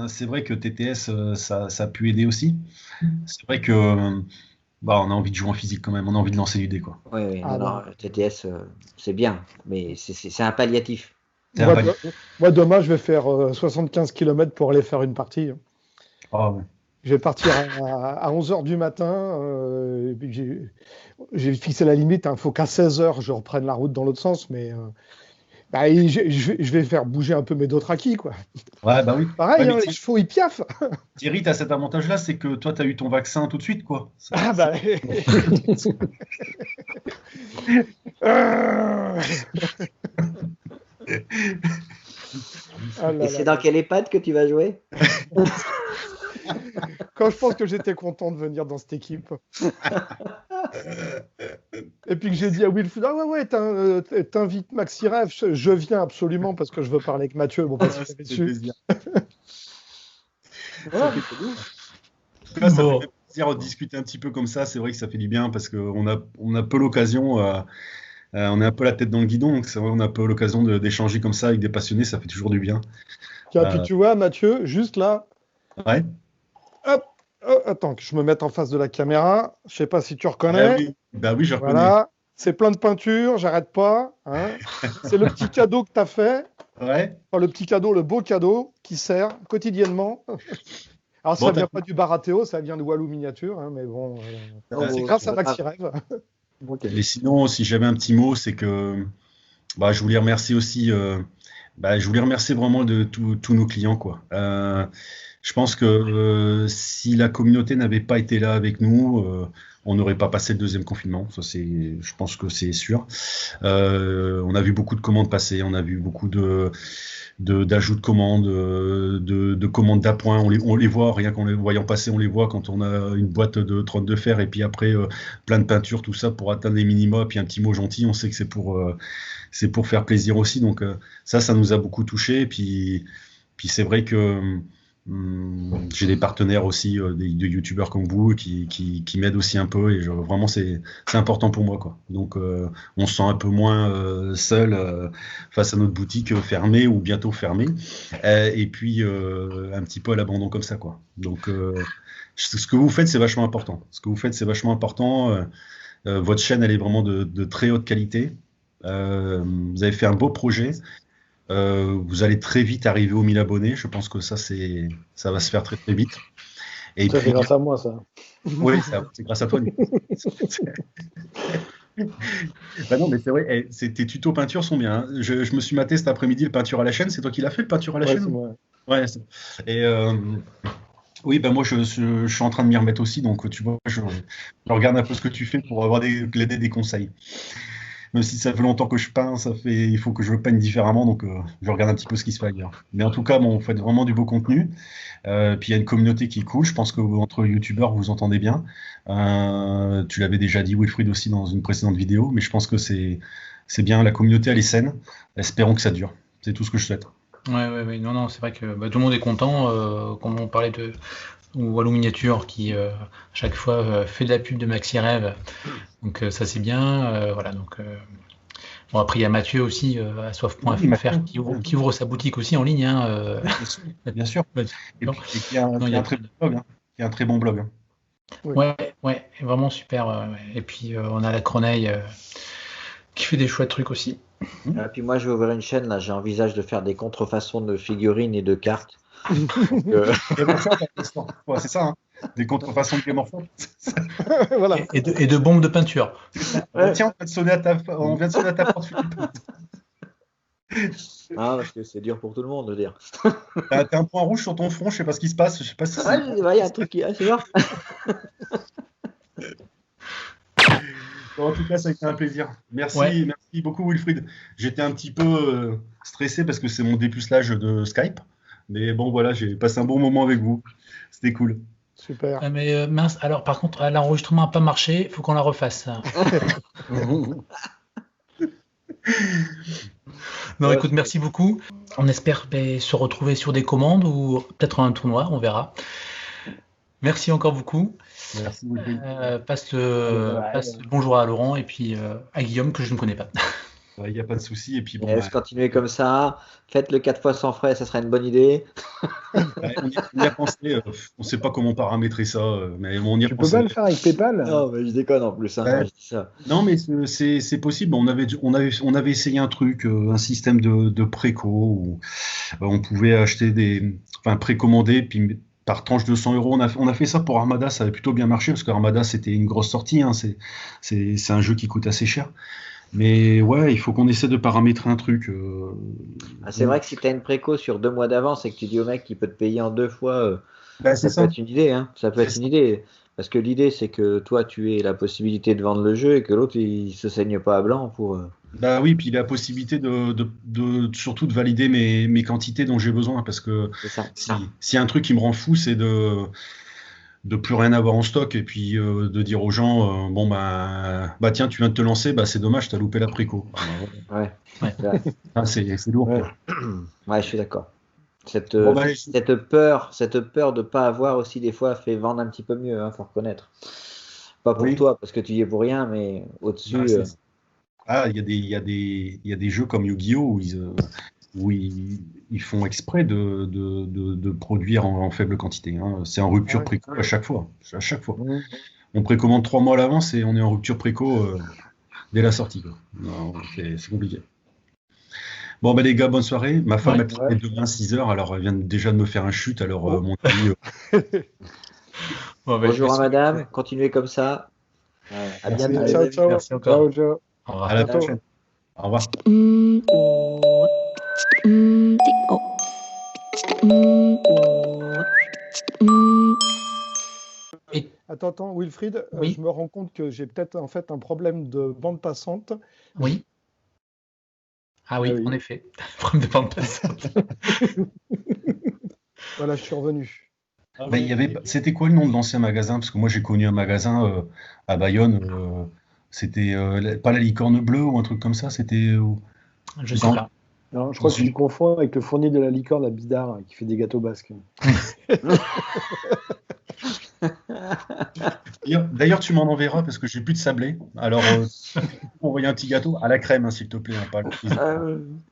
c'est vrai que TTS, ça a pu aider aussi. C'est vrai que on a envie de jouer en physique quand même, on a envie de lancer du dé, quoi. Oui, TTS, c'est bien, mais c'est un palliatif. Moi, demain, je vais faire 75 km pour aller faire une partie. Ah ouais. Je vais partir à 11h du matin. J'ai fixé la limite. Il faut qu'à 16h, je reprenne la route dans l'autre sens. Mais je vais faire bouger un peu mes Dothraki, quoi. Ouais, bah oui. Pareil, les chevaux, ils piaffent. Thierry, tu as cet avantage-là, c'est que toi, tu as eu ton vaccin tout de suite, quoi. Ah bah... Et c'est dans quelle EHPAD que tu vas jouer? Quand je pense que j'étais content de venir dans cette équipe. Et puis que j'ai dit à Wilfried, ah ouais, t'invites Maxi Rêve, je viens absolument parce que je veux parler avec Mathieu. Bon, parce qu'il fait plaisir. Voilà. Ça fait plaisir de discuter un petit peu comme ça. C'est vrai que ça fait du bien parce qu'on a peu l'occasion. On est un peu la tête dans le guidon, donc c'est vrai on a un peu l'occasion d'échanger comme ça avec des passionnés, ça fait toujours du bien. Puis tu vois, Mathieu, juste là. Ouais. Hop, attends, que je me mette en face de la caméra. Je sais pas si tu reconnais. Bah oui, je reconnais. Voilà, c'est plein de peinture, j'arrête pas. Hein. C'est le petit cadeau que tu as fait. Ouais. Enfin, le petit cadeau, le beau cadeau qui sert quotidiennement. Alors, ça vient pas du Baratéo, ça vient de Walou Miniature, hein, mais bon, c'est grâce à Maxi Rêve. Et sinon, si j'avais un petit mot, c'est que je voulais remercier aussi, je voulais remercier vraiment de tous nos clients, quoi. Je pense que si la communauté n'avait pas été là avec nous, on n'aurait pas passé le deuxième confinement. Ça, je pense que c'est sûr. On a vu beaucoup de commandes passer, on a vu beaucoup d'ajouts de commandes, de commandes d'appoint. On les voit, rien qu'en les voyant passer, on les voit quand on a une boîte de 32 fers et puis après plein de peintures, tout ça pour atteindre les minima, puis un petit mot gentil, on sait que c'est pour faire plaisir aussi. Donc ça nous a beaucoup touché. Puis c'est vrai que j'ai des partenaires aussi, de youtubeurs comme vous qui m'aident aussi un peu et vraiment c'est important pour moi, quoi. Donc on se sent un peu moins seul face à notre boutique fermée ou bientôt fermée et puis un petit peu à l'abandon comme ça, quoi. Donc ce que vous faites c'est vachement important. Votre chaîne elle est vraiment de très haute qualité. Vous avez fait un beau projet. Vous allez très vite arriver aux 1000 abonnés. Je pense que ça va se faire très très vite. Et ça, c'est grâce à moi, ça. Oui, c'est grâce à toi. Non, mais c'est vrai, tes tutos peinture sont bien. Hein. Je me suis maté cet après-midi le peinture à la chaîne. C'est toi qui l'as fait, le peinture à la chaîne? C'est moi. Ouais. Et oui, moi je suis en train de m'y remettre aussi. Donc tu vois, je regarde un peu ce que tu fais pour avoir des conseils. Même si ça fait longtemps que je peins, il faut que je peigne différemment, donc je regarde un petit peu ce qui se fait ailleurs. Mais en tout cas, vous faites vraiment du beau contenu. Puis il y a une communauté qui est cool. Je pense qu'entre youtubeurs, vous vous entendez bien. Tu l'avais déjà dit, Wilfried, aussi dans une précédente vidéo, mais je pense que c'est bien. La communauté, elle est saine. Espérons que ça dure. C'est tout ce que je souhaite. Ouais. Non, c'est vrai que tout le monde est content. Comme on parlait de Walou Miniature qui à chaque fois fait de la pub de Maxi Rêve, donc ça c'est bien. Voilà, donc bon, après il y a Mathieu aussi à soif.fr qui ouvre sa boutique aussi en ligne, hein, bien sûr. Et puis qui a un très bon blog, hein. Qui a un très bon blog. Ouais, vraiment super. Et puis on a la Croneille qui fait des chouettes trucs aussi. Et puis moi, je vais ouvrir une chaîne, là, j'envisage de faire des contrefaçons de figurines et de cartes. Donc, Game of Thrones, ouais, c'est ça, hein. Des contrefaçons de Game of Thrones. Voilà. Et de bombes de peinture. Ouais. Tiens, on vient de sonner à ta porte, Philippe. Ah, parce que c'est dur pour tout le monde de dire. T'as un point rouge sur ton front, je sais pas ce qui se passe. Je sais pas si Ouais, il y a un truc qui. Ah, c'est voir. Bon, en tout cas, ça a été un plaisir. Merci, Ouais. merci beaucoup, Wilfried. J'étais un petit peu stressé parce que c'est mon dépucelage de Skype. Mais bon, voilà, j'ai passé un bon moment avec vous. C'était cool. Super. Mais mince, alors par contre, l'enregistrement n'a pas marché, il faut qu'on la refasse. Non, Ouais, écoute, merci beaucoup. On espère se retrouver sur des commandes ou peut-être un tournoi, on verra. Merci encore beaucoup. Merci, Wilfried. Passe le bonjour à Laurent et puis à Guillaume que je ne connais pas. Il n'y a pas de souci. Et puis, bon, Yes, continuez comme ça. Faites-le 4 fois sans frais, ça serait une bonne idée. on y a pensé. On ne sait pas comment paramétrer ça, mais on y a Tu peux pensé. pas le faire avec PayPal? Non, mais je déconne en plus. Hein, Ouais. quand je dis ça. Non, mais c'est possible. On avait essayé un truc, un système de préco où on pouvait acheter précommander, puis par tranche de 100 euros. On a fait ça pour Armada, ça avait plutôt bien marché parce qu'Armada c'était une grosse sortie. Hein, c'est un jeu qui coûte assez cher. Mais ouais, il faut qu'on essaie de paramétrer un truc. Ah, c'est vrai que si tu as une préco sur 2 mois d'avance et que tu dis au mec qu'il peut te payer en 2 fois, Bah, ça c'est peut ça. être une idée. Hein. Ça peut être une idée. Parce que l'idée, c'est que toi, tu aies la possibilité de vendre le jeu et que l'autre, il se saigne pas à blanc pour. Bah oui, puis la possibilité surtout de valider mes quantités dont j'ai besoin parce que C'est ça. si y a un truc qui me rend fou, c'est de plus rien avoir en stock et puis de dire aux gens bon bah tiens, tu viens de te lancer, bah c'est dommage, t'as loupé la préco. Ouais. Ouais. Ouais. C'est lourd. Ouais. quoi. Ouais, je suis d'accord. Cette Bon, bah, peur de pas avoir aussi des fois fait vendre un petit peu mieux, hein, faut reconnaître. Pas pour Oui. toi parce que tu y es pour rien, mais au-dessus. Bah, il y a des jeux comme Yu-Gi-Oh! Où ils font exprès de produire en faible quantité. Hein. C'est en rupture Ouais. préco à chaque fois. À chaque fois. Mhm. On précommande 3 mois à l'avance et on est en rupture préco dès la sortie. Quoi. Non, c'est compliqué. Bon, ben les gars, bonne soirée. Ma femme, Ouais. elle travaille demain 6h, alors elle vient déjà de me faire un chute. Alors, Oh. mon ami, Bon, bah, Bonjour à merci. madame, continuez comme ça. À Merci. bientôt. Allez, Ciao, les amis. ciao. Merci encore. Ciao, ciao. Au revoir. à la bientôt. prochaine. Au revoir. Attends, Wilfried, Oui. je me rends compte que j'ai peut-être en fait un problème de bande passante. Oui. Ah oui, Ah oui. en effet. Problème de bande passante. Voilà, je suis revenu. C'était quoi le nom de l'ancien magasin? Parce que moi, j'ai connu un magasin à Bayonne. C'était pas la licorne bleue ou un truc comme ça. C'était. Je sais pas. Non, je crois que tu confonds avec le fournir de la licorne à Bidart qui fait des gâteaux basques. D'ailleurs, tu m'en enverras parce que j'ai plus de sablé. Alors, envoyer un petit gâteau à la crème, hein, s'il te plaît. Hein, pas le-